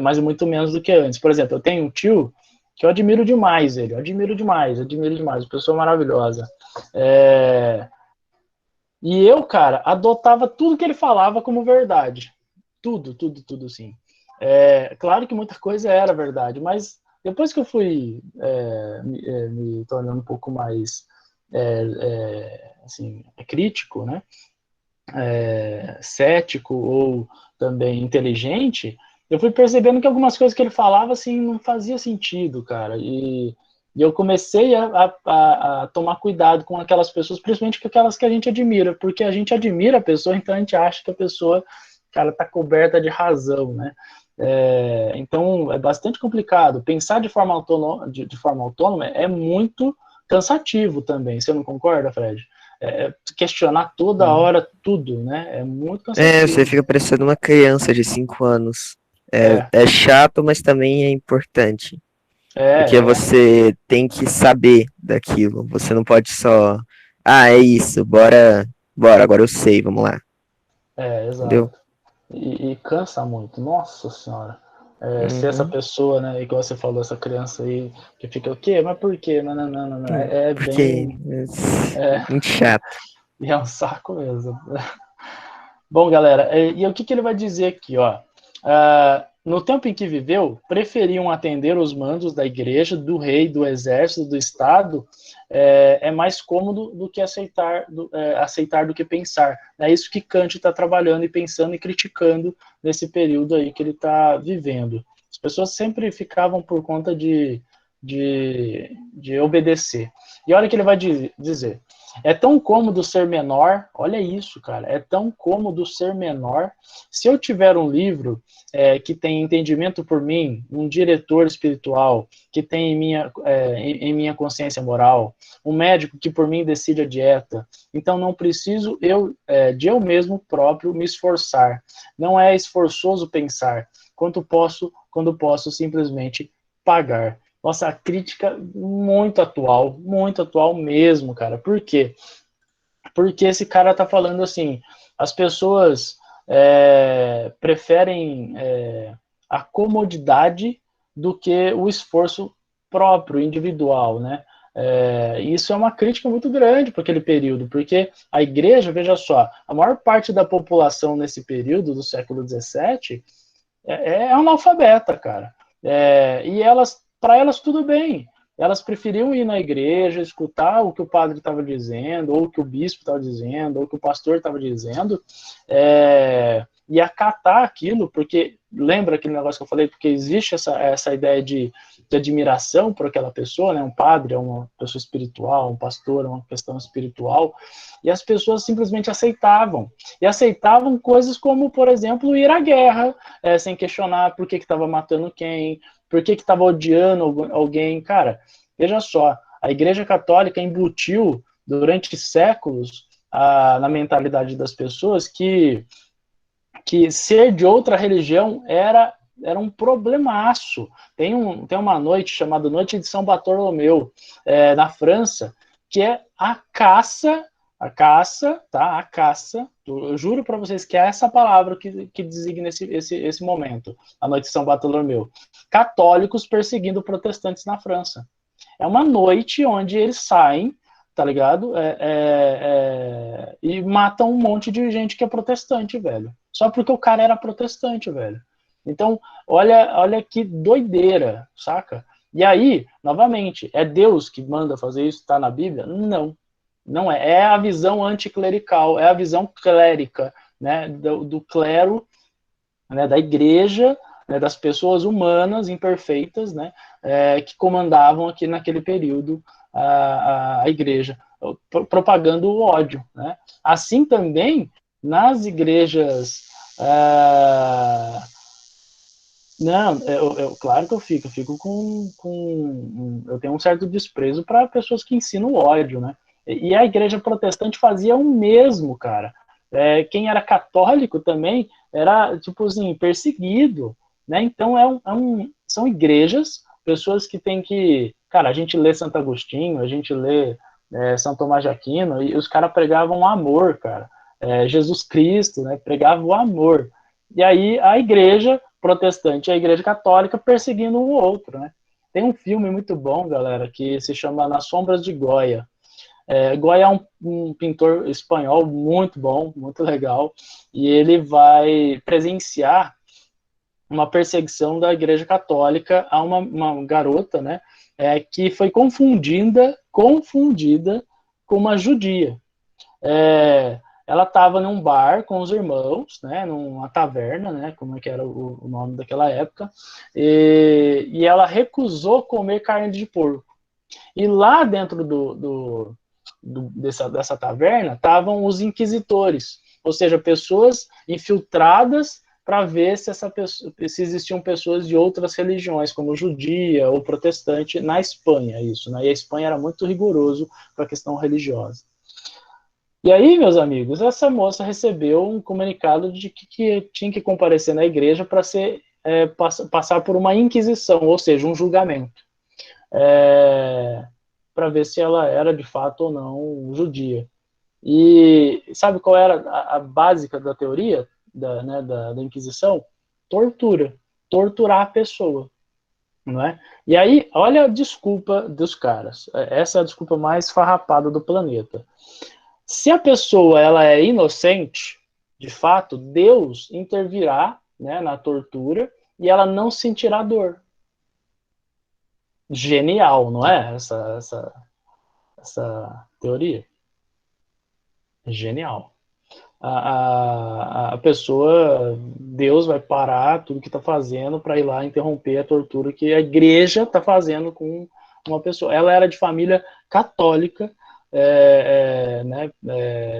Mas muito menos do que antes. Por exemplo, eu tenho um tio que eu admiro demais ele, admiro demais, uma pessoa maravilhosa. E eu, cara, adotava tudo que ele falava como verdade. Tudo, sim. Claro que muita coisa era verdade, mas depois que eu fui me tornando um pouco mais assim, crítico, né? Cético ou também inteligente, eu fui percebendo que algumas coisas que ele falava assim não fazia sentido, cara. E eu comecei a tomar cuidado com aquelas pessoas, principalmente com aquelas que a gente admira, porque a gente admira a pessoa, então a gente acha que a pessoa, cara, tá coberta de razão, né? Então é bastante complicado. Pensar de forma autônoma é muito cansativo também. Você não concorda, Fred? Questionar toda hora tudo, né? É muito cansativo. Você fica parecendo uma criança de 5 anos. É chato, mas também é importante. Porque você tem que saber daquilo. Você não pode só. É isso, bora, agora eu sei, vamos lá. Exato. Entendeu? E cansa muito, nossa senhora. Ser essa pessoa, né, igual você falou, essa criança aí, que fica o quê? Mas por quê? Não. Porque Bem... muito chato. E é um saco mesmo. Bom, galera, e o que ele vai dizer aqui, ó? No tempo em que viveu, preferiam atender os mandos da igreja, do rei, do exército, do Estado, é mais cômodo do que aceitar do que pensar. É isso que Kant está trabalhando e pensando e criticando nesse período aí que ele está vivendo. As pessoas sempre ficavam por conta de obedecer. E olha o que ele vai dizer. É tão cômodo ser menor, olha isso, cara, é tão cômodo ser menor. Se eu tiver um livro que tem entendimento por mim, um diretor espiritual que tem em minha consciência moral, um médico que por mim decide a dieta, então não preciso de eu mesmo próprio me esforçar. Não é esforçoso pensar, quando posso simplesmente pagar. Nossa, a crítica muito atual mesmo, cara. Por quê? Porque esse cara tá falando assim, as pessoas preferem a comodidade do que o esforço próprio, individual, né? Isso é uma crítica muito grande para aquele período, porque a igreja, veja só, a maior parte da população nesse período do século XVII é analfabeta, cara. E para elas tudo bem. Elas preferiam ir na igreja, escutar o que o padre estava dizendo, ou o que o bispo estava dizendo, ou o que o pastor estava dizendo, e acatar aquilo, porque lembra aquele negócio que eu falei, porque existe essa ideia de admiração por aquela pessoa, né? Um padre é uma pessoa espiritual, um pastor é uma questão espiritual, e as pessoas simplesmente aceitavam. E aceitavam coisas como, por exemplo, ir à guerra, sem questionar por que estava matando quem, por que estava odiando alguém. Cara, veja só, a Igreja Católica embutiu durante séculos na mentalidade das pessoas que ser de outra religião era um problemaço. Tem uma noite chamada Noite de São Bartolomeu, na França, que é a caça, tá? A caça, eu juro para vocês que é essa palavra que designa esse momento, a Noite de São Bartolomeu. Católicos perseguindo protestantes na França. É uma noite onde eles saem, tá ligado? E matam um monte de gente que é protestante, velho. Só porque o cara era protestante, velho. Então, olha que doideira, saca? E aí, novamente, é Deus que manda fazer isso? Tá na Bíblia? Não. Não é. É a visão anticlerical, é a visão clérica, né? Do clero, né? Da igreja, né? Das pessoas humanas, imperfeitas, né? Que comandavam aqui naquele período a igreja, propagando o ódio, né? Assim também nas igrejas. Não, claro que eu fico eu tenho um certo desprezo para pessoas que ensinam o ódio, né? E a igreja protestante fazia o mesmo, cara. Quem era católico também era, tipo assim, perseguido, né? Então são igrejas, pessoas que têm que... Cara, a gente lê Santo Agostinho, a gente lê São Tomás de Aquino, e os caras pregavam amor, cara. Jesus Cristo, né? Pregava o amor. E aí a igreja protestante e a igreja católica perseguindo um outro, né? Tem um filme muito bom, galera, que se chama Nas Sombras de Goya. Goya é um pintor espanhol muito bom, muito legal, e ele vai presenciar uma perseguição da igreja católica a uma garota, né, que foi confundida com uma judia. Ela estava num bar com os irmãos, né, numa taverna, né, como é que era o nome daquela época, e ela recusou comer carne de porco. E lá dentro dessa taverna estavam os inquisitores, ou seja, pessoas infiltradas para ver se existiam pessoas de outras religiões, como judia ou protestante, na Espanha, isso, né? E a Espanha era muito rigoroso com a questão religiosa. E aí, meus amigos, essa moça recebeu um comunicado de que tinha que comparecer na igreja para passar por uma inquisição, ou seja, um julgamento, para ver se ela era de fato ou não judia. E sabe qual era a básica da teoria da Inquisição? Torturar a pessoa. Não é? E aí, olha a desculpa dos caras. Essa é a desculpa mais farrapada do planeta. Se a pessoa ela é inocente, de fato, Deus intervirá, né, na tortura e ela não sentirá dor. Genial, não é? Essa teoria. Genial. A pessoa, Deus vai parar tudo que está fazendo para ir lá interromper a tortura que a igreja está fazendo com uma pessoa. Ela era de família católica, né,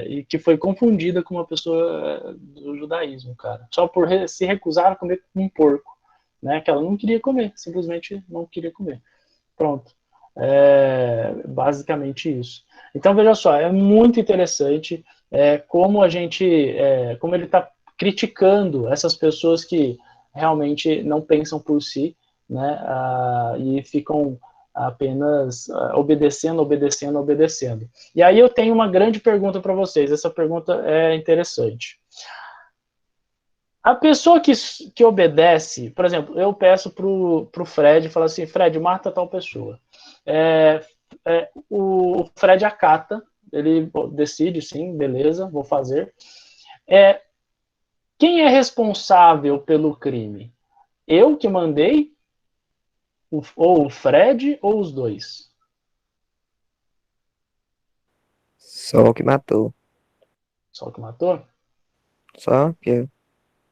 e que foi confundida com uma pessoa do judaísmo, cara, só por se recusar a comer um porco, né, que ela não queria comer, simplesmente não queria comer. Pronto. Basicamente isso. Então, veja só, é muito interessante como como ele está criticando essas pessoas que realmente não pensam por si, né, e ficam apenas obedecendo. E aí eu tenho uma grande pergunta para vocês, essa pergunta é interessante. A pessoa que obedece, por exemplo, eu peço pro Fred, falo assim, Fred, mata tal pessoa. O Fred acata, ele decide, sim, beleza, vou fazer. Quem é responsável pelo crime? Eu que mandei? Ou o Fred, ou os dois? Só o que matou. Só o que matou? Só que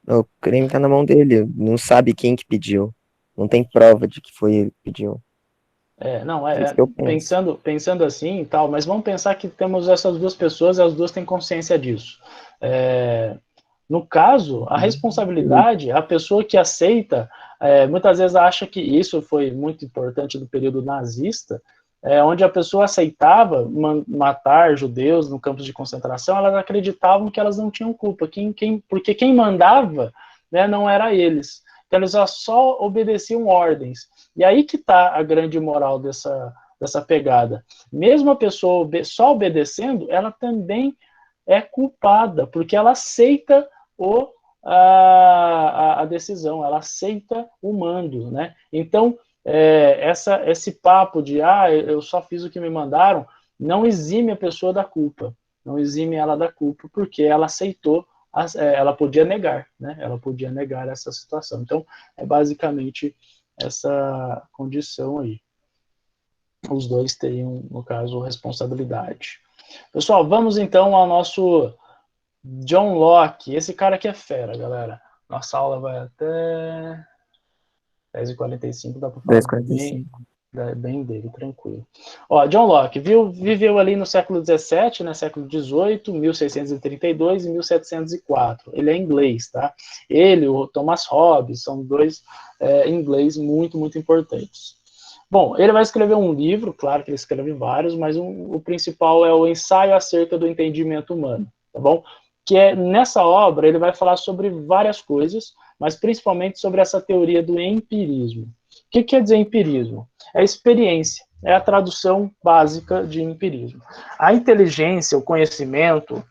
o crime tá na mão dele. Não sabe quem que pediu. Não tem prova de que foi ele que pediu. É isso que eu penso. Pensando assim e tal, mas vamos pensar que temos essas duas pessoas e as duas têm consciência disso. No caso, a responsabilidade, a pessoa que aceita, muitas vezes acha que isso foi muito importante no período nazista, onde a pessoa aceitava matar judeus no campos de concentração, elas acreditavam que elas não tinham culpa, porque quem mandava, né, não era eles. Então eles só obedeciam ordens. E aí que está a grande moral dessa pegada. Mesmo a pessoa só obedecendo, ela também é culpada, porque ela aceita a decisão, ela aceita o mando, né? Então, esse papo de, eu só fiz o que me mandaram, não exime a pessoa da culpa, não exime ela da culpa, porque ela aceitou, ela podia negar, né? Ela podia negar essa situação. Então, é basicamente essa condição aí. Os dois teriam, no caso, responsabilidade. Pessoal, vamos então ao nosso John Locke. Esse cara aqui é fera, galera. Nossa aula vai até 10h45, dá para falar 10h45. bem dele, tranquilo. Ó, John Locke viveu ali no século XVII, né, século XVIII, 1632 e 1704. Ele é inglês, tá? Ele, o Thomas Hobbes, são dois inglês muito, muito importantes. Bom, ele vai escrever um livro, claro que ele escreve vários, mas o principal é o Ensaio acerca do Entendimento Humano, tá bom? Que nessa obra ele vai falar sobre várias coisas, mas principalmente sobre essa teoria do empirismo. O que quer dizer empirismo? É experiência, é a tradução básica de empirismo. A inteligência, o conhecimento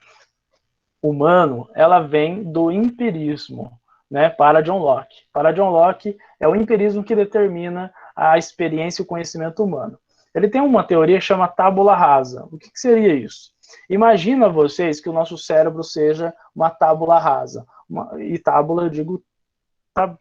humano, ela vem do empirismo, né, para John Locke. Para John Locke, é o empirismo que determina a experiência e o conhecimento humano. Ele tem uma teoria que chama tábula rasa. O que seria isso? Imagina vocês que o nosso cérebro seja uma tábula rasa. E tábula, eu digo,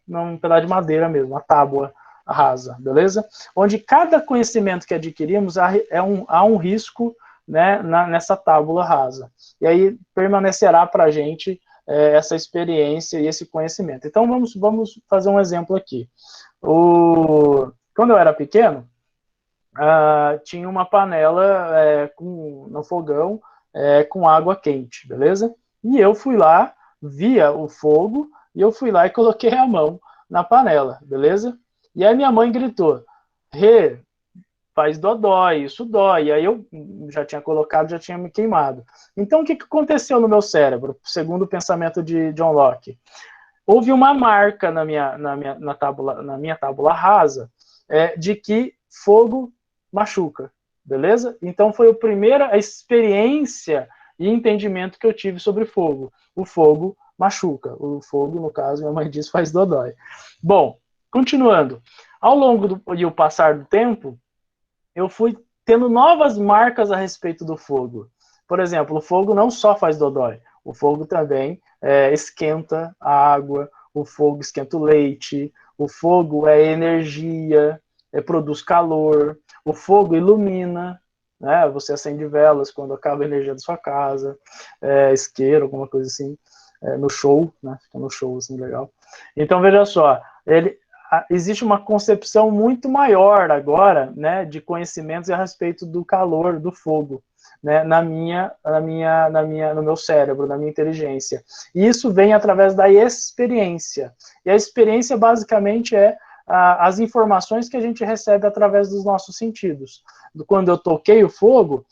um pedaço de madeira mesmo, uma tábua rasa, beleza? Onde cada conhecimento que adquirimos há um risco, né, nessa tábula rasa. E aí permanecerá para a gente essa experiência e esse conhecimento. Então vamos fazer um exemplo aqui. Quando eu era pequeno, tinha uma panela no fogão com água quente, beleza? E eu fui lá, via o fogo, e eu fui lá e coloquei a mão na panela, beleza? E aí minha mãe gritou, Rê, faz dodói, isso dói. E aí eu já tinha colocado, já tinha me queimado. Então o que aconteceu no meu cérebro, segundo o pensamento de John Locke? Houve uma marca na minha tábula rasa de que fogo machuca, beleza? Então foi a primeira experiência e entendimento que eu tive sobre fogo. O fogo machuca. O fogo, no caso, minha mãe diz, faz dodói. Bom, continuando. Ao longo e o passar do tempo, eu fui tendo novas marcas a respeito do fogo. Por exemplo, o fogo não só faz dodói, O fogo também esquenta a água, o fogo esquenta o leite, o fogo é energia, produz calor, o fogo ilumina, né? Você acende velas quando acaba a energia da sua casa, isqueiro, alguma coisa assim, no show, né? Fica no show, assim, legal. Então, veja só, existe uma concepção muito maior agora, né, de conhecimentos a respeito do calor do fogo, né, no meu cérebro, na minha inteligência. E isso vem através da experiência. E a experiência, basicamente, é as informações que a gente recebe através dos nossos sentidos. Quando eu toquei o fogo,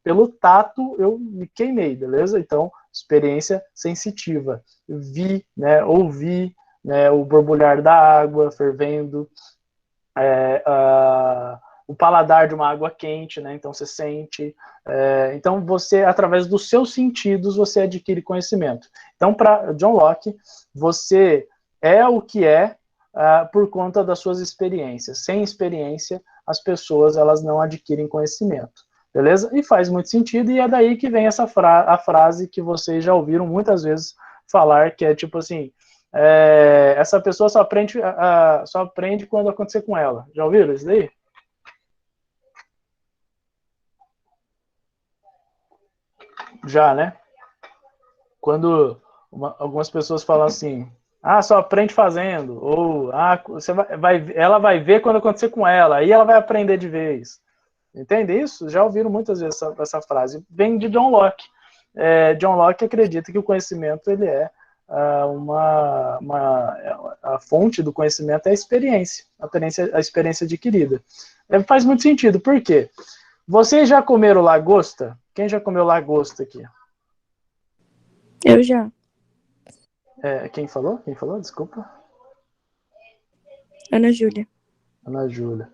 pelo tato, eu me queimei, beleza? Então, experiência sensitiva. Vi, né, ouvi, né, o borbulhar da água fervendo, o paladar de uma água quente, né, então você sente. Então, você, através dos seus sentidos, você adquire conhecimento. Então, para John Locke, você é o que é por conta das suas experiências. Sem experiência, as pessoas elas não adquirem conhecimento. Beleza? E faz muito sentido, e é daí que vem a frase que vocês já ouviram muitas vezes falar, que é tipo assim, essa pessoa só aprende quando acontecer com ela. Já ouviram isso daí? Já, né? Quando algumas pessoas falam assim, só aprende fazendo, ou ela vai ver quando acontecer com ela, aí ela vai aprender de vez. Entende isso? Já ouviram muitas vezes essa frase. Vem de John Locke. John Locke acredita que o conhecimento ele é a fonte do conhecimento é a experiência adquirida. Faz muito sentido. Por quê? Vocês já comeram lagosta? Quem já comeu lagosta aqui? Eu já. Quem falou? Quem falou? Desculpa. Ana Júlia. Ana Júlia.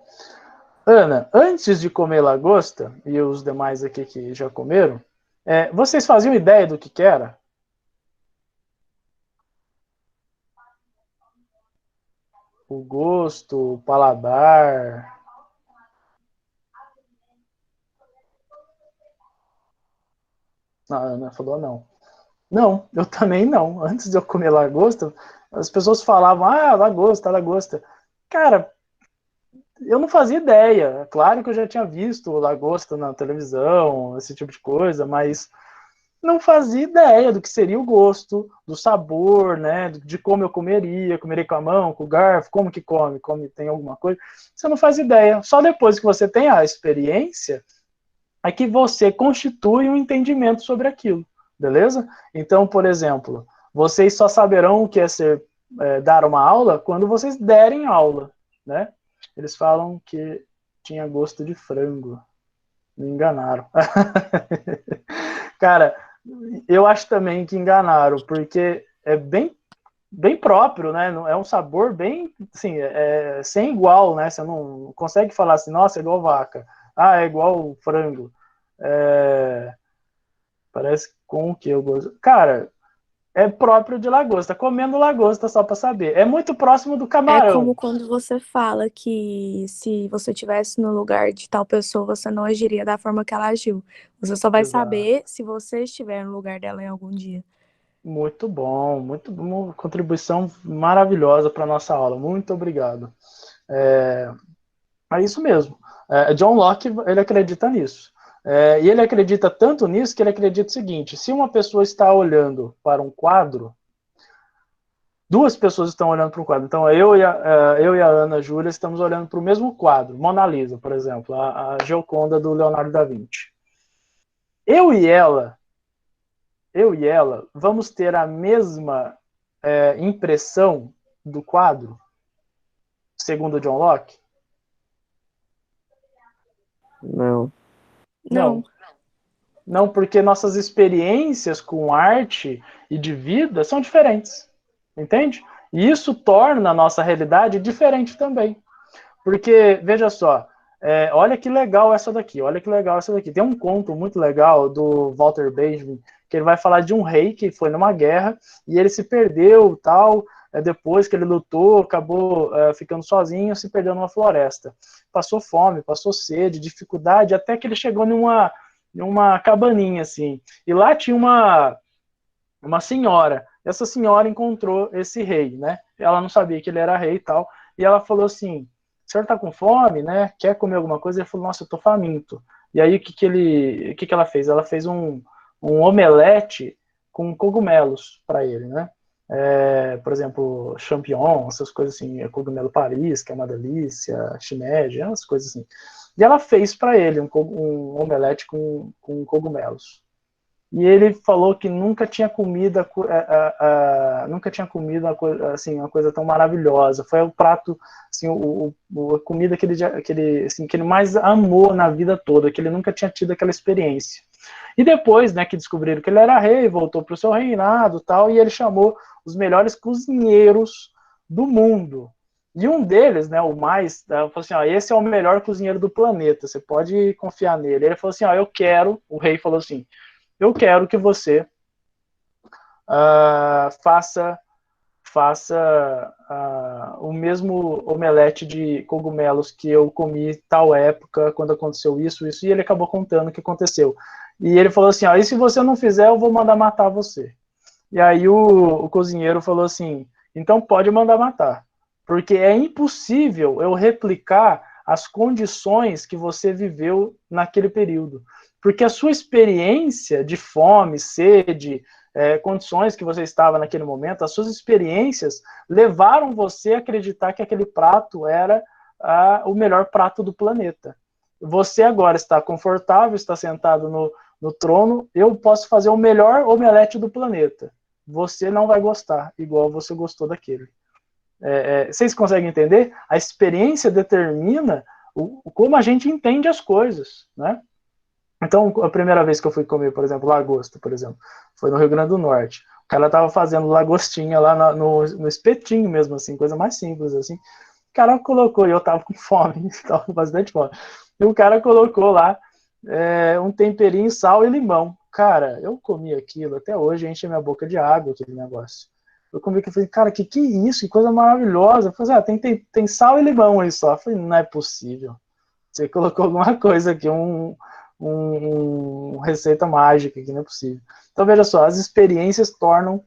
Ana, antes de comer lagosta, e os demais aqui que já comeram, vocês faziam ideia do que era? O gosto, o paladar. Não, a Ana falou não. Não, eu também não. Antes de eu comer lagosta, as pessoas falavam, lagosta, lagosta. Cara, eu não fazia ideia. Claro que eu já tinha visto lagosta na televisão, esse tipo de coisa, mas não fazia ideia do que seria o gosto, do sabor, né, de como eu comeria com a mão, com o garfo, como que come, tem alguma coisa. Você não faz ideia. Só depois que você tem a experiência é que você constitui um entendimento sobre aquilo, beleza? Então, por exemplo, vocês só saberão o que é dar uma aula quando vocês derem aula, né? Eles falam que tinha gosto de frango. Me enganaram. Cara, eu acho também que enganaram, porque é bem próprio, né? É um sabor bem, assim, sem igual, né? Você não consegue falar assim, nossa, é igual vaca. É igual frango. Parece com o que eu gosto. Cara, é próprio de lagosta. Comendo lagosta só para saber. É muito próximo do camarão. É como quando você fala que se você estivesse no lugar de tal pessoa, você não agiria da forma que ela agiu. Você só vai saber se você estiver no lugar dela em algum dia. Muito bom, muito bom. Uma contribuição maravilhosa para a nossa aula. Muito obrigado. É isso mesmo. John Locke, ele acredita nisso. E ele acredita tanto nisso que ele acredita o seguinte: se uma pessoa está olhando para um quadro, duas pessoas estão olhando para um quadro. Então, eu e a Ana Júlia estamos olhando para o mesmo quadro, Mona Lisa, por exemplo, a Gioconda do Leonardo da Vinci. Eu e ela vamos ter a mesma impressão do quadro, segundo John Locke? Não. Não, porque nossas experiências com arte e de vida são diferentes, entende? E isso torna a nossa realidade diferente também. Porque, veja só, olha que legal essa daqui, Tem um conto muito legal do Walter Benjamin, que ele vai falar de um rei que foi numa guerra e ele se perdeu, tal, depois que ele lutou, acabou ficando sozinho, se perdeu numa floresta. Passou fome, passou sede, dificuldade, até que ele chegou numa cabaninha, assim. E lá tinha uma senhora. Essa senhora encontrou esse rei, né? Ela não sabia que ele era rei e tal, e ela falou assim, o senhor tá com fome, né? Quer comer alguma coisa? Ele falou, nossa, eu tô faminto. E aí, o que ela fez? Ela fez um omelete com cogumelos para ele, né? Por exemplo, champignon, essas coisas assim, cogumelo Paris, que é uma delícia, shimeji, essas coisas assim. E ela fez para ele um omelete com cogumelos. E ele falou que nunca tinha comido uma coisa tão maravilhosa. Foi o prato, assim, a comida que ele mais amou na vida toda, que ele nunca tinha tido aquela experiência. E depois, né, que descobriram que ele era rei, voltou para o seu reinado, tal, e ele chamou os melhores cozinheiros do mundo. E um deles, né, o mais, falou assim, esse é o melhor cozinheiro do planeta, você pode confiar nele. Ele falou assim, o rei falou assim, eu quero que você faça o mesmo omelete de cogumelos que eu comi tal época, quando aconteceu isso, e ele acabou contando o que aconteceu. E ele falou assim, e se você não fizer, eu vou mandar matar você. E aí o cozinheiro falou assim, então pode mandar matar, porque é impossível eu replicar as condições que você viveu naquele período. Porque a sua experiência de fome, sede, condições que você estava naquele momento, as suas experiências levaram você a acreditar que aquele prato era o melhor prato do planeta. Você agora está confortável, está sentado no trono, eu posso fazer o melhor omelete do planeta. Você não vai gostar, igual você gostou daquele. Vocês conseguem entender? A experiência determina como a gente entende as coisas, né? Então, a primeira vez que eu fui comer, por exemplo, lagosta, por exemplo, foi no Rio Grande do Norte. O cara tava fazendo lagostinha lá no espetinho mesmo, assim, coisa mais simples, assim. O cara colocou, e eu tava com fome, tava com bastante fome. E o cara colocou lá um temperinho, sal e limão. Cara, eu comi aquilo, até hoje enche minha boca de água aquele negócio. Eu comi aquilo e falei, cara, que é isso? Que coisa maravilhosa. Eu falei, tem sal e limão aí só. Eu falei, não é possível. Você colocou alguma coisa aqui, receita mágica, que não é possível. Então, veja só, as experiências tornam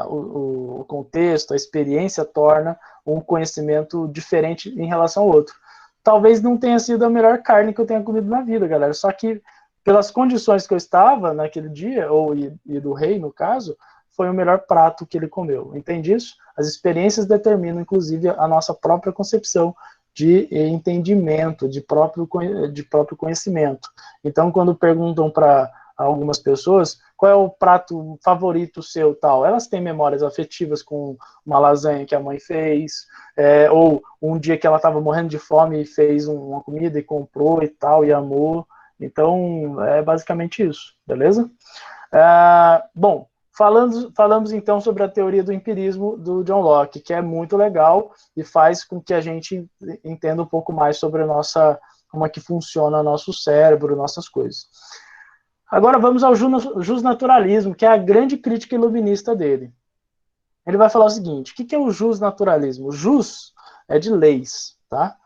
o contexto, a experiência torna um conhecimento diferente em relação ao outro. Talvez não tenha sido a melhor carne que eu tenha comido na vida, galera, só que pelas condições que eu estava naquele dia, e do rei, no caso, foi o melhor prato que ele comeu. Entende isso? As experiências determinam, inclusive, a nossa própria concepção de entendimento, de próprio conhecimento. Então, quando perguntam para algumas pessoas qual é o prato favorito seu, tal, elas têm memórias afetivas com uma lasanha que a mãe fez, ou um dia que ela estava morrendo de fome e fez uma comida e comprou e tal, e amou. Então, é basicamente isso, beleza? Bom, falamos então sobre a teoria do empirismo do John Locke, que é muito legal e faz com que a gente entenda um pouco mais sobre como é que funciona nosso cérebro, nossas coisas. Agora vamos ao justnaturalismo, que é a grande crítica iluminista dele. Ele vai falar o seguinte, o que é o justnaturalismo? Jus é de leis, tá?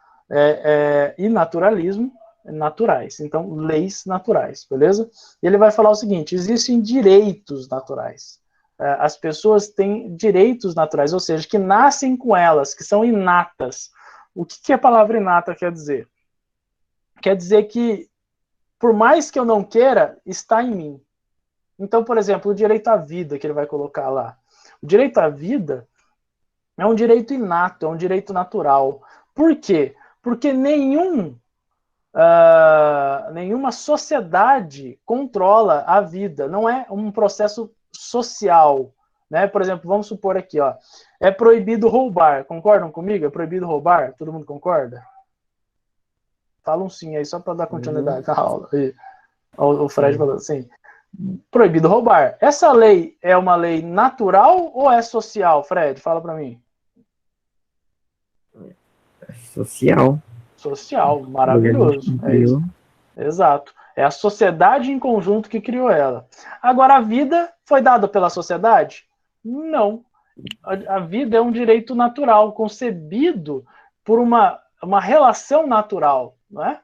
E naturalismo, naturais. Então, leis naturais, beleza? E ele vai falar o seguinte, existem direitos naturais. As pessoas têm direitos naturais, ou seja, que nascem com elas, que são inatas. O que a palavra inata quer dizer? Quer dizer que, por mais que eu não queira, está em mim. Então, por exemplo, o direito à vida, que ele vai colocar lá. O direito à vida é um direito inato, é um direito natural. Por quê? Porque nenhuma sociedade controla a vida, não é um processo social, né? Por exemplo, vamos supor aqui, ó, é proibido roubar, concordam comigo? É proibido roubar? Todo mundo concorda? Fala um sim aí, só para dar continuidade na aula. O Fred falou assim, proibido roubar. Essa lei é uma lei natural ou é social, Fred? Fala para mim. Social. Social, maravilhoso. É isso. Exato. É a sociedade em conjunto que criou ela. Agora, a vida foi dada pela sociedade? Não. A vida é um direito natural, concebido por uma relação natural, não é?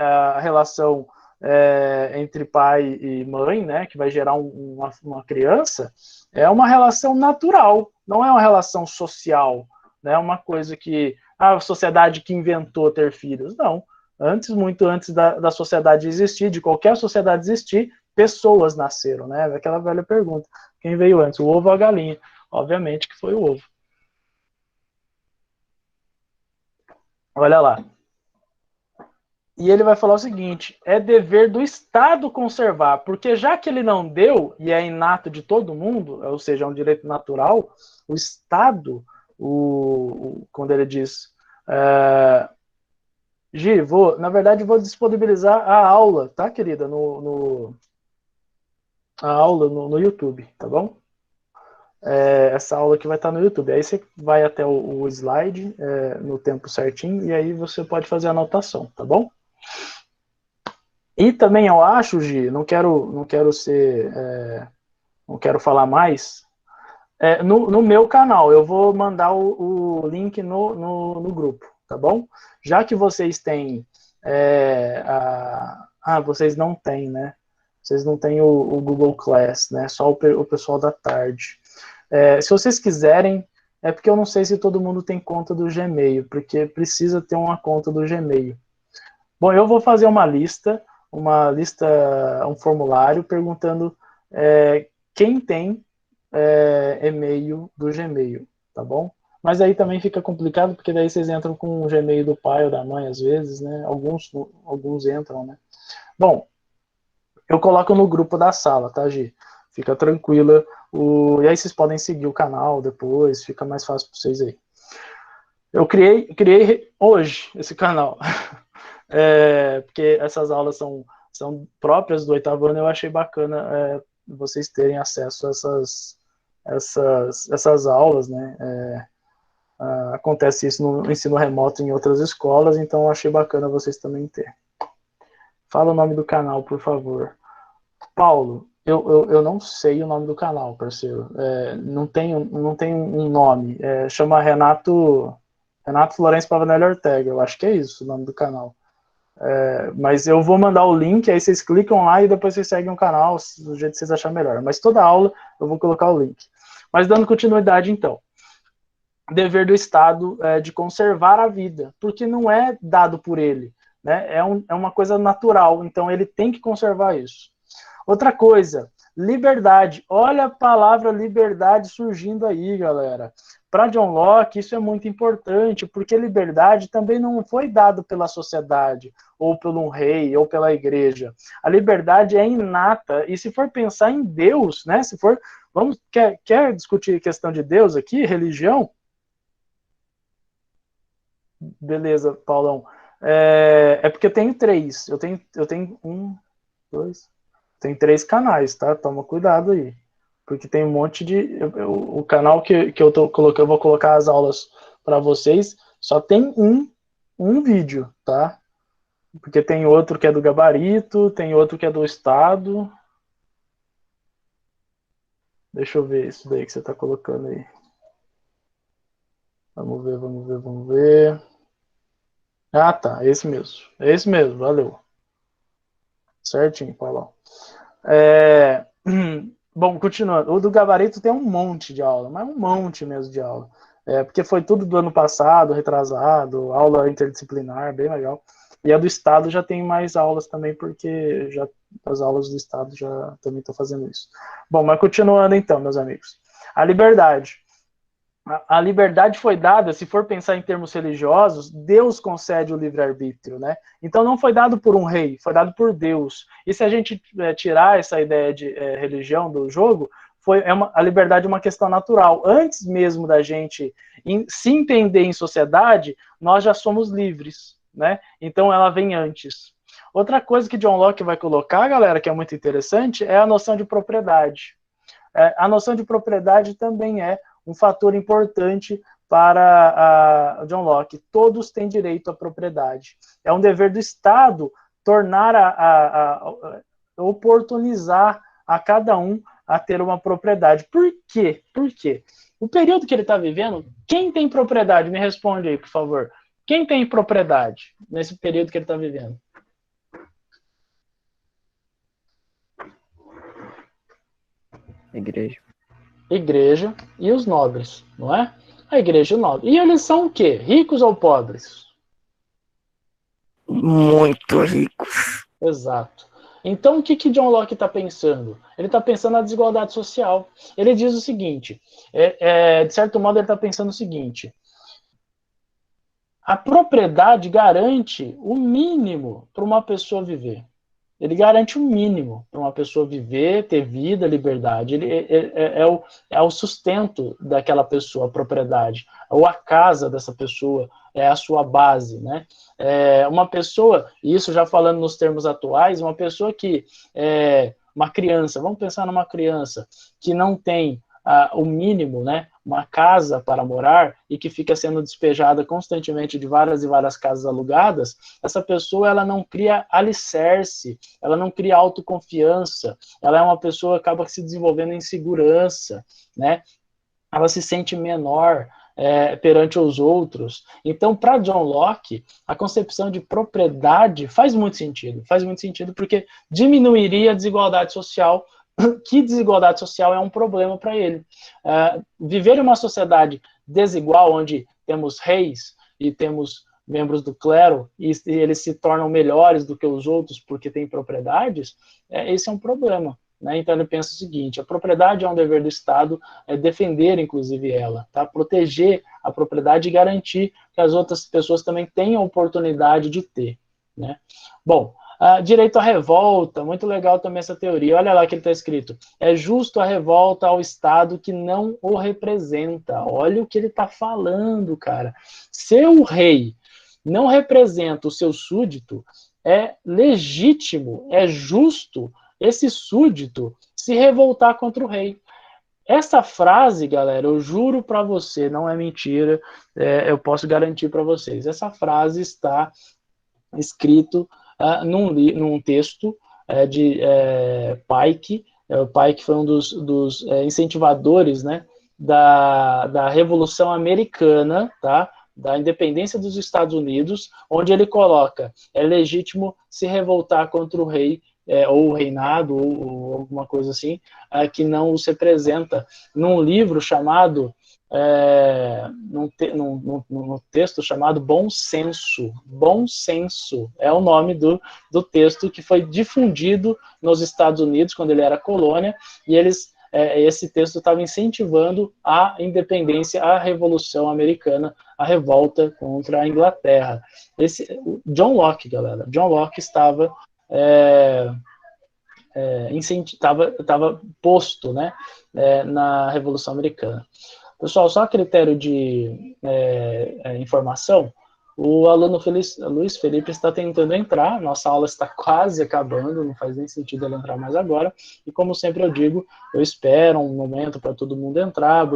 A relação entre pai e mãe, né, que vai gerar uma criança, é uma relação natural, não é uma relação social, né, é uma coisa que a sociedade que inventou ter filhos, não. Antes, muito antes da sociedade existir, de qualquer sociedade existir, pessoas nasceram, né? Aquela velha pergunta, quem veio antes, o ovo ou a galinha? Obviamente que foi o ovo. Olha lá. E ele vai falar o seguinte, é dever do Estado conservar, porque já que ele não deu, e é inato de todo mundo, ou seja, é um direito natural, o Estado, quando ele diz... Gi, na verdade, vou disponibilizar a aula, tá, querida? A aula no YouTube, tá bom? Essa aula aqui vai estar no YouTube. Aí você vai até o slide no tempo certinho e aí você pode fazer a anotação, tá bom? E também eu acho, Gi, não quero falar mais. No meu canal, eu vou mandar o link no grupo, tá bom? Já que vocês têm... vocês não têm, né? Vocês não têm o Google Class, né? Só o pessoal da tarde. Se vocês quiserem, é porque eu não sei se todo mundo tem conta do Gmail, porque precisa ter uma conta do Gmail. Bom, eu vou fazer um formulário perguntando quem tem e-mail do Gmail, tá bom? Mas aí também fica complicado, porque daí vocês entram com o Gmail do pai ou da mãe, às vezes, né? Alguns entram, né? Bom, eu coloco no grupo da sala, tá, Gi? Fica tranquila. E aí vocês podem seguir o canal depois, fica mais fácil para vocês aí. Eu criei hoje esse canal, porque essas aulas são próprias do 8º ano, eu achei bacana vocês terem acesso a essas aulas, né? Acontece isso no ensino remoto em outras escolas, então eu achei bacana vocês também terem. Fala o nome do canal, por favor. Paulo, eu não sei o nome do canal, parceiro. Não tem um nome. Chama Renato Florencio Pavanelli Ortega. Eu acho que é isso o nome do canal. Mas eu vou mandar o link, aí vocês clicam lá e depois vocês seguem o canal do jeito que vocês acharem melhor. Mas toda aula eu vou colocar o link. Mas dando continuidade, então. Dever do Estado de conservar a vida, porque não é dado por ele, né? É uma coisa natural, então ele tem que conservar isso. Outra coisa, liberdade. Olha a palavra liberdade surgindo aí, galera. Para John Locke, isso é muito importante, porque liberdade também não foi dado pela sociedade, ou pelo rei, ou pela igreja. A liberdade é inata, e se for pensar em Deus, né? Quer discutir questão de Deus aqui, religião? Beleza, Paulão. Porque eu tenho 3. Eu tenho 1, 2... Tem 3 canais, tá? Toma cuidado aí. Porque tem um monte de... O canal que eu tô colocando, eu vou colocar as aulas para vocês, só tem um vídeo, tá? Porque tem outro que é do gabarito, tem outro que é do estado. Deixa eu ver isso daí que você tá colocando aí. Vamos ver. Ah, tá. Esse mesmo, valeu. Certinho, Paulão. Bom, continuando. O do gabarito tem um monte de aula, mas um monte mesmo de aula. Porque foi tudo do ano passado, retrasado, aula interdisciplinar, bem legal. E a do Estado já tem mais aulas também, porque as aulas do Estado já também estão fazendo isso. Bom, mas continuando então, meus amigos. A liberdade. A liberdade foi dada, se for pensar em termos religiosos, Deus concede o livre-arbítrio, né? Então não foi dado por um rei, foi dado por Deus. E se a gente tirar essa ideia de religião do jogo, a liberdade é uma questão natural. Antes mesmo da gente se entender em sociedade, nós já somos livres, né? Então ela vem antes. Outra coisa que John Locke vai colocar, galera, que é muito interessante, é a noção de propriedade. A noção de propriedade também é um fator importante para John Locke. Todos têm direito à propriedade. É um dever do Estado oportunizar a cada um a ter uma propriedade. Por quê? Por quê? O período que ele está vivendo, quem tem propriedade? Me responde aí, por favor. Quem tem propriedade nesse período que ele está vivendo? Igreja e os nobres, não é? A igreja e o nobre. E eles são o quê? Ricos ou pobres? Muito ricos. Exato. Então, o que John Locke está pensando? Ele está pensando na desigualdade social. Ele diz o seguinte, de certo modo, ele está pensando o seguinte, a propriedade garante o mínimo para uma pessoa viver. Ele garante o mínimo para uma pessoa viver, ter vida, liberdade. É o sustento daquela pessoa, a propriedade. Ou a casa dessa pessoa, é a sua base, né? Uma pessoa, isso já falando nos termos atuais, uma pessoa que uma criança, vamos pensar numa criança que não tem o mínimo, né, uma casa para morar e que fica sendo despejada constantemente de várias e várias casas alugadas, essa pessoa ela não cria alicerce, ela não cria autoconfiança, ela é uma pessoa que acaba se desenvolvendo em insegurança, né? Ela se sente menor perante os outros. Então, para John Locke, a concepção de propriedade faz muito sentido porque diminuiria a desigualdade social, que desigualdade social é um problema para ele. Viver em uma sociedade desigual, onde temos reis e temos membros do clero, e eles se tornam melhores do que os outros porque têm propriedades, esse é um problema. Né? Então ele pensa o seguinte, a propriedade é um dever do Estado, defender inclusive ela, tá? Proteger a propriedade e garantir que as outras pessoas também tenham oportunidade de ter. Né? Bom, direito à revolta, muito legal também essa teoria, olha lá que ele está escrito, é justo a revolta ao Estado que não o representa, olha o que ele está falando, cara, seu rei não representa o seu súdito, é legítimo, é justo esse súdito se revoltar contra o rei. Essa frase, galera, eu juro para você, não é mentira, eu posso garantir para vocês, essa frase está escrito num texto de Pike. O Pike foi um dos incentivadores, né, da Revolução Americana, tá? Da independência dos Estados Unidos, onde ele coloca, é legítimo se revoltar contra o rei, ou o reinado, ou alguma coisa assim, que não os representa, num livro chamado, num texto chamado Bom Senso. Bom Senso é o nome do texto que foi difundido nos Estados Unidos, quando ele era colônia, e esse texto estava incentivando a independência, a Revolução Americana, a revolta contra a Inglaterra. John Locke, galera, John Locke estava estava posto, né, na Revolução Americana. Pessoal, só a critério de informação, o aluno Luiz Felipe está tentando entrar, nossa aula está quase acabando, não faz nem sentido ele entrar mais agora, e como sempre eu digo, eu espero um momento para todo mundo entrar,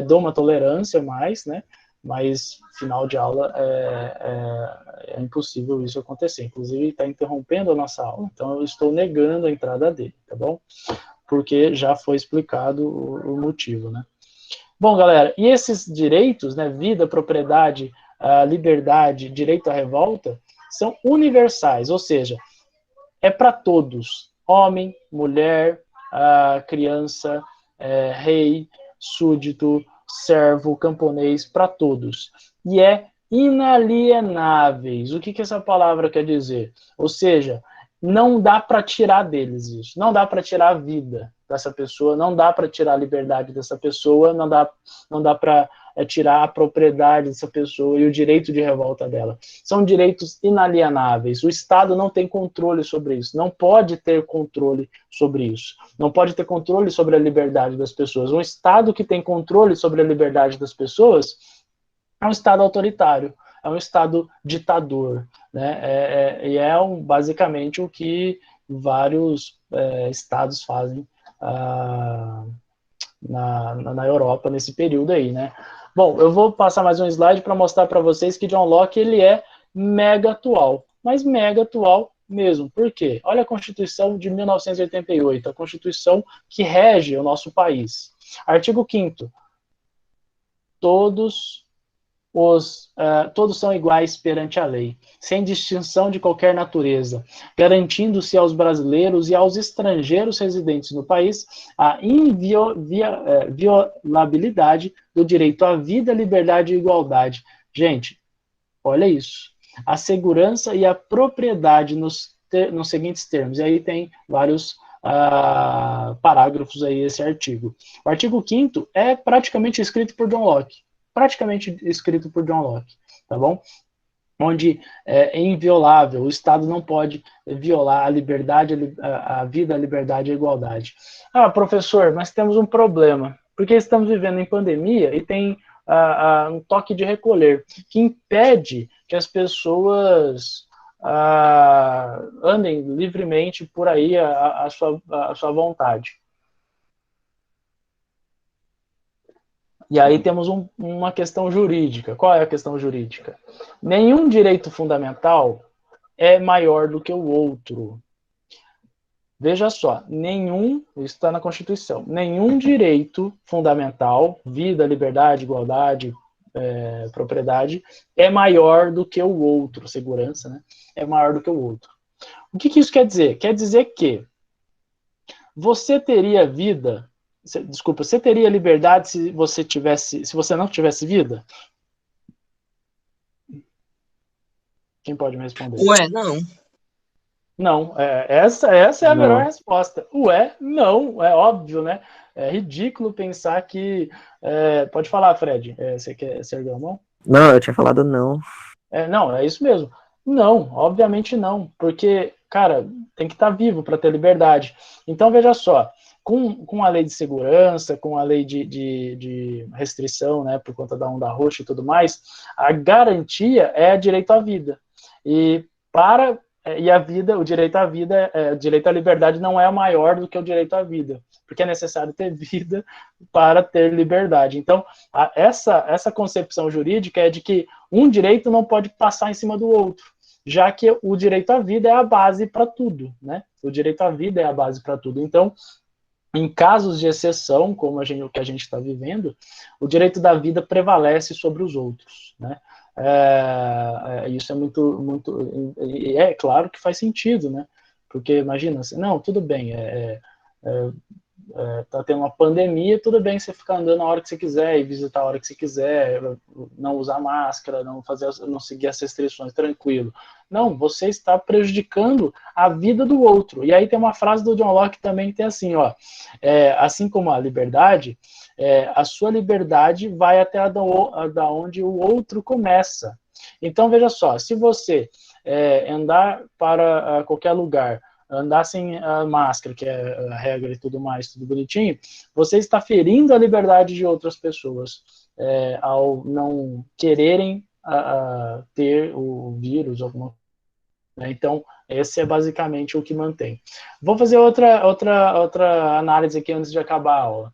dou uma tolerância mais, né, mas final de aula é impossível isso acontecer, inclusive está interrompendo a nossa aula, então eu estou negando a entrada dele, tá bom? Porque já foi explicado o motivo, né? Bom, galera, e esses direitos, né, vida, propriedade, liberdade, direito à revolta, são universais, ou seja, é para todos, homem, mulher, criança, rei, súdito, servo, camponês, para todos. E inalienáveis. O que essa palavra quer dizer? Ou seja, não dá para tirar deles isso, não dá para tirar a vida dessa pessoa, não dá para tirar a liberdade dessa pessoa, não dá para tirar a propriedade dessa pessoa e o direito de revolta dela. São direitos inalienáveis. O Estado não tem controle sobre isso, não pode ter controle sobre isso, não pode ter controle sobre a liberdade das pessoas. Um Estado que tem controle sobre a liberdade das pessoas é um Estado autoritário, é um Estado ditador, né? Basicamente o que vários estados fazem na Europa nesse período aí, né? Bom, eu vou passar mais um slide para mostrar para vocês que John Locke ele é mega atual, mas mega atual mesmo. Por quê? Olha a Constituição de 1988, a Constituição que rege o nosso país. Artigo 5º. Todos todos são iguais perante a lei, sem distinção de qualquer natureza, garantindo-se aos brasileiros e aos estrangeiros residentes no país a inviolabilidade do direito à vida, liberdade e igualdade. Gente, olha isso. A segurança e a propriedade nos seguintes termos. E aí tem vários parágrafos aí esse artigo. O artigo 5º é praticamente escrito por John Locke. Tá bom? Onde é inviolável, o Estado não pode violar a liberdade, a vida, a liberdade e a igualdade. Ah, professor, mas temos um problema, porque estamos vivendo em pandemia e tem um toque de recolher, que impede que as pessoas andem livremente por aí à sua vontade. E aí temos uma questão jurídica. Qual é a questão jurídica? Nenhum direito fundamental é maior do que o outro. Veja só, isso está na Constituição, nenhum direito fundamental, vida, liberdade, igualdade, propriedade, é maior do que o outro, segurança, né? É maior do que o outro. O que isso quer dizer? Quer dizer que você teria vida, você teria liberdade se você não tivesse vida? Quem pode me responder? Ué, não. Não, essa é a melhor resposta. Ué, não, é óbvio, né? É ridículo pensar que... pode falar, Fred, você quer erguer a mão? Não, eu tinha falado não. Não, é isso mesmo. Não, obviamente não, porque, cara, tem que estar vivo para ter liberdade. Então, veja só, com a lei de segurança, com a lei de restrição, né, por conta da onda roxa e tudo mais, a garantia é direito à vida. E a vida, o direito à vida, o direito à liberdade não é maior do que o direito à vida, porque é necessário ter vida para ter liberdade. Então, essa concepção jurídica é de que um direito não pode passar em cima do outro, já que o direito à vida é a base para tudo, né? O direito à vida é a base para tudo. Então, em casos de exceção, como o que a gente está vivendo, o direito da vida prevalece sobre os outros, né? Isso é muito... É claro que faz sentido, né? Porque imagina, não, tudo bem, tá tendo uma pandemia, tudo bem você ficar andando a hora que você quiser e visitar a hora que você quiser, não usar máscara, não seguir as restrições, tranquilo. Não, você está prejudicando a vida do outro. E aí tem uma frase do John Locke também que tem assim, ó, assim como a liberdade, a sua liberdade vai até da onde o outro começa. Então, veja só, se você andar para qualquer lugar, andar sem a máscara, que é a regra e tudo mais, tudo bonitinho, você está ferindo a liberdade de outras pessoas ao não quererem ter o vírus, alguma coisa. Então, esse é basicamente o que mantém. Vou fazer outra análise aqui antes de acabar a aula.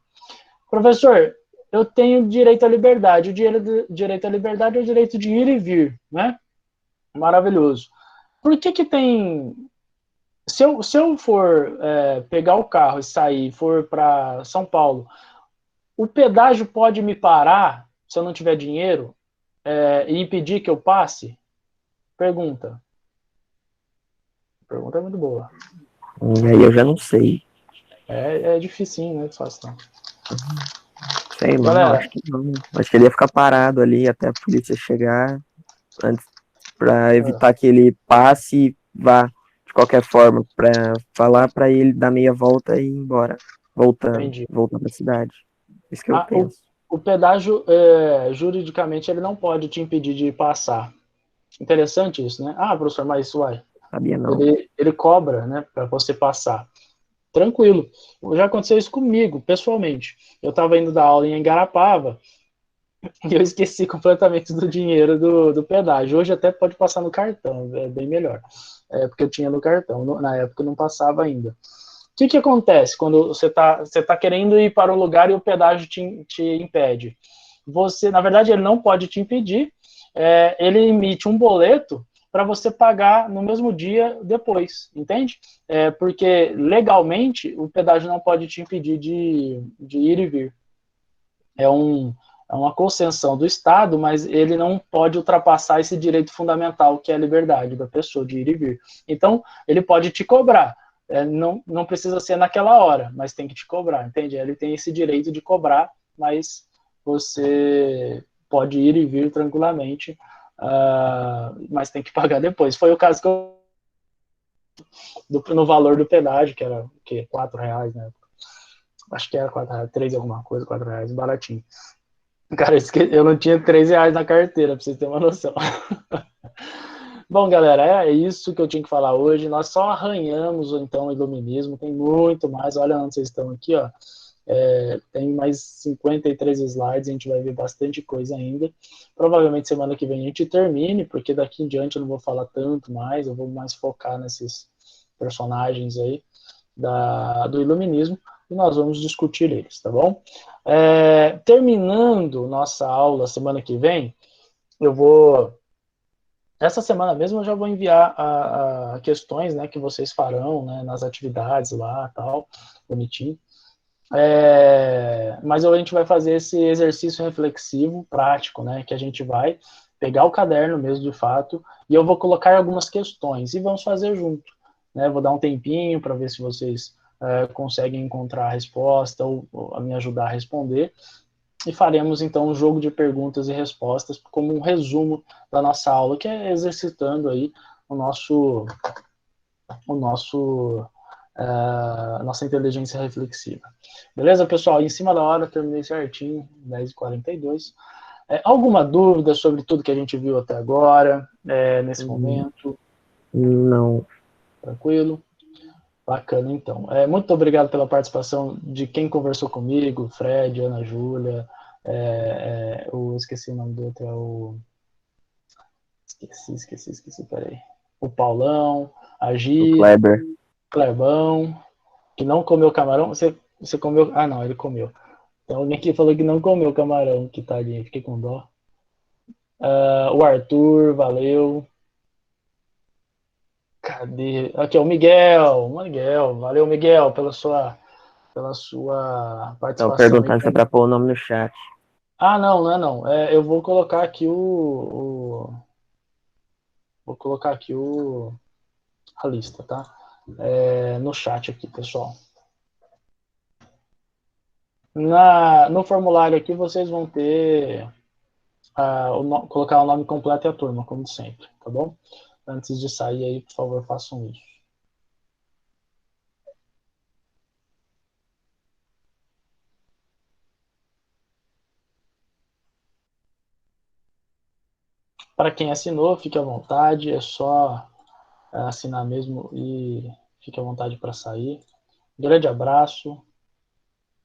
Professor, eu tenho direito à liberdade. O direito à liberdade é o direito de ir e vir, né? Maravilhoso. Por que tem... Se eu for pegar o carro e sair, for para São Paulo, o pedágio pode me parar, se eu não tiver dinheiro, e impedir que eu passe? Pergunta. Pergunta é muito boa. Aí eu já não sei. É dificinho, né? Fácil não. Sei lá, galera, acho que não. Acho que ele ia ficar parado ali até a polícia chegar, antes, para evitar que ele passe e vá de qualquer forma, para falar para ele dar meia volta e ir embora, voltar para a cidade. Isso que eu penso. O pedágio, juridicamente, ele não pode te impedir de passar. Interessante isso, né? Ah, professor, mas sabia não. Ele cobra, né, para você passar. Tranquilo. Já aconteceu isso comigo, pessoalmente. Eu estava indo dar aula em Igarapava e eu esqueci completamente do dinheiro do pedágio. Hoje até pode passar no cartão, é bem melhor. Porque eu tinha no cartão, na época não passava ainda. O que acontece quando você tá querendo ir para um lugar e o pedágio te impede? Na verdade, ele não pode te impedir, ele emite um boleto para você pagar no mesmo dia depois, entende? Porque legalmente o pedágio não pode te impedir de ir e vir. É um é uma concessão do Estado, mas ele não pode ultrapassar esse direito fundamental, que é a liberdade da pessoa de ir e vir. Então, ele pode te cobrar. Não precisa ser naquela hora, mas tem que te cobrar, entende? Ele tem esse direito de cobrar, mas você pode ir e vir tranquilamente, mas tem que pagar depois. Foi o caso que eu no valor do pedágio, que era o quê? R$4, né? Acho que era R$4, 3 alguma coisa, R$4, baratinho. Cara, eu não tinha R$3 na carteira, pra vocês terem uma noção. Bom, galera, é isso que eu tinha que falar hoje. Nós só arranhamos, então, o iluminismo. Tem muito mais. Olha onde vocês estão aqui, ó. Tem mais 53 slides, a gente vai ver bastante coisa ainda. Provavelmente semana que vem a gente termine, porque daqui em diante eu não vou falar tanto mais, eu vou mais focar nesses personagens aí do iluminismo, e nós vamos discutir eles, tá bom? Terminando nossa aula semana que vem, essa semana mesmo eu já vou enviar a questões, né, que vocês farão, né, nas atividades lá, tal, bonitinho. Mas a gente vai fazer esse exercício reflexivo, prático, né, que a gente vai pegar o caderno mesmo, de fato, e eu vou colocar algumas questões, e vamos fazer junto, né, vou dar um tempinho para ver se vocês conseguem encontrar a resposta, ou me ajudar a responder, e faremos, então, um jogo de perguntas e respostas, como um resumo da nossa aula, que é exercitando aí a nossa inteligência reflexiva. Beleza, pessoal? Em cima da hora, terminei certinho, 10h42. Alguma dúvida sobre tudo que a gente viu até agora, nesse momento? Não. Tranquilo? Bacana, então. Muito obrigado pela participação de quem conversou comigo, Fred, Ana Júlia, eu esqueci o nome do outro, Esqueci, peraí. O Paulão, a Gi, O Clebão, que não comeu camarão. Você comeu? Ah, não, ele comeu. Então alguém aqui falou que não comeu camarão, que tadinho, fiquei com dó. O Arthur, valeu. Cadê? Aqui, o Miguel. Valeu, Miguel, pela sua participação. Estão perguntando se é para pôr o nome no chat. Ah, não é não. Eu vou colocar aqui a lista, tá? No chat aqui, pessoal. No formulário aqui vocês vão ter colocar o nome completo e a turma, como sempre, tá bom? Antes de sair aí, por favor, façam isso. Para quem assinou, fique à vontade, é só assinar mesmo e fique à vontade para sair. Grande abraço.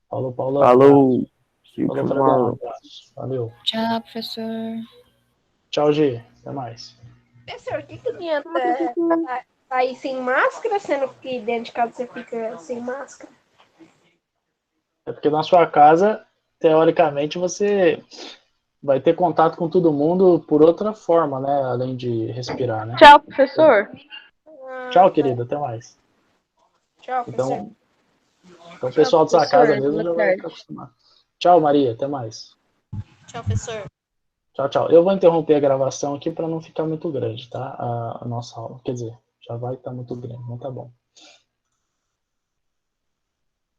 Falou, Paulão. Falou. Falou, Fredão. Um abraço. Valeu. Tchau, professor. Tchau, G. Até mais. Professor, o que adianta sair sem máscara, sendo que dentro de casa você fica sem máscara? É porque na sua casa, teoricamente, você vai ter contato com todo mundo por outra forma, né? Além de respirar, né? Tchau, professor. Tchau, querida. Até mais. Tchau, professor. Então o pessoal da sua casa mesmo já vai acostumar. Tchau, Maria. Até mais. Tchau, professor. Tchau. Eu vou interromper a gravação aqui para não ficar muito grande, tá? A nossa aula. Quer dizer, já vai estar muito grande, não tá bom.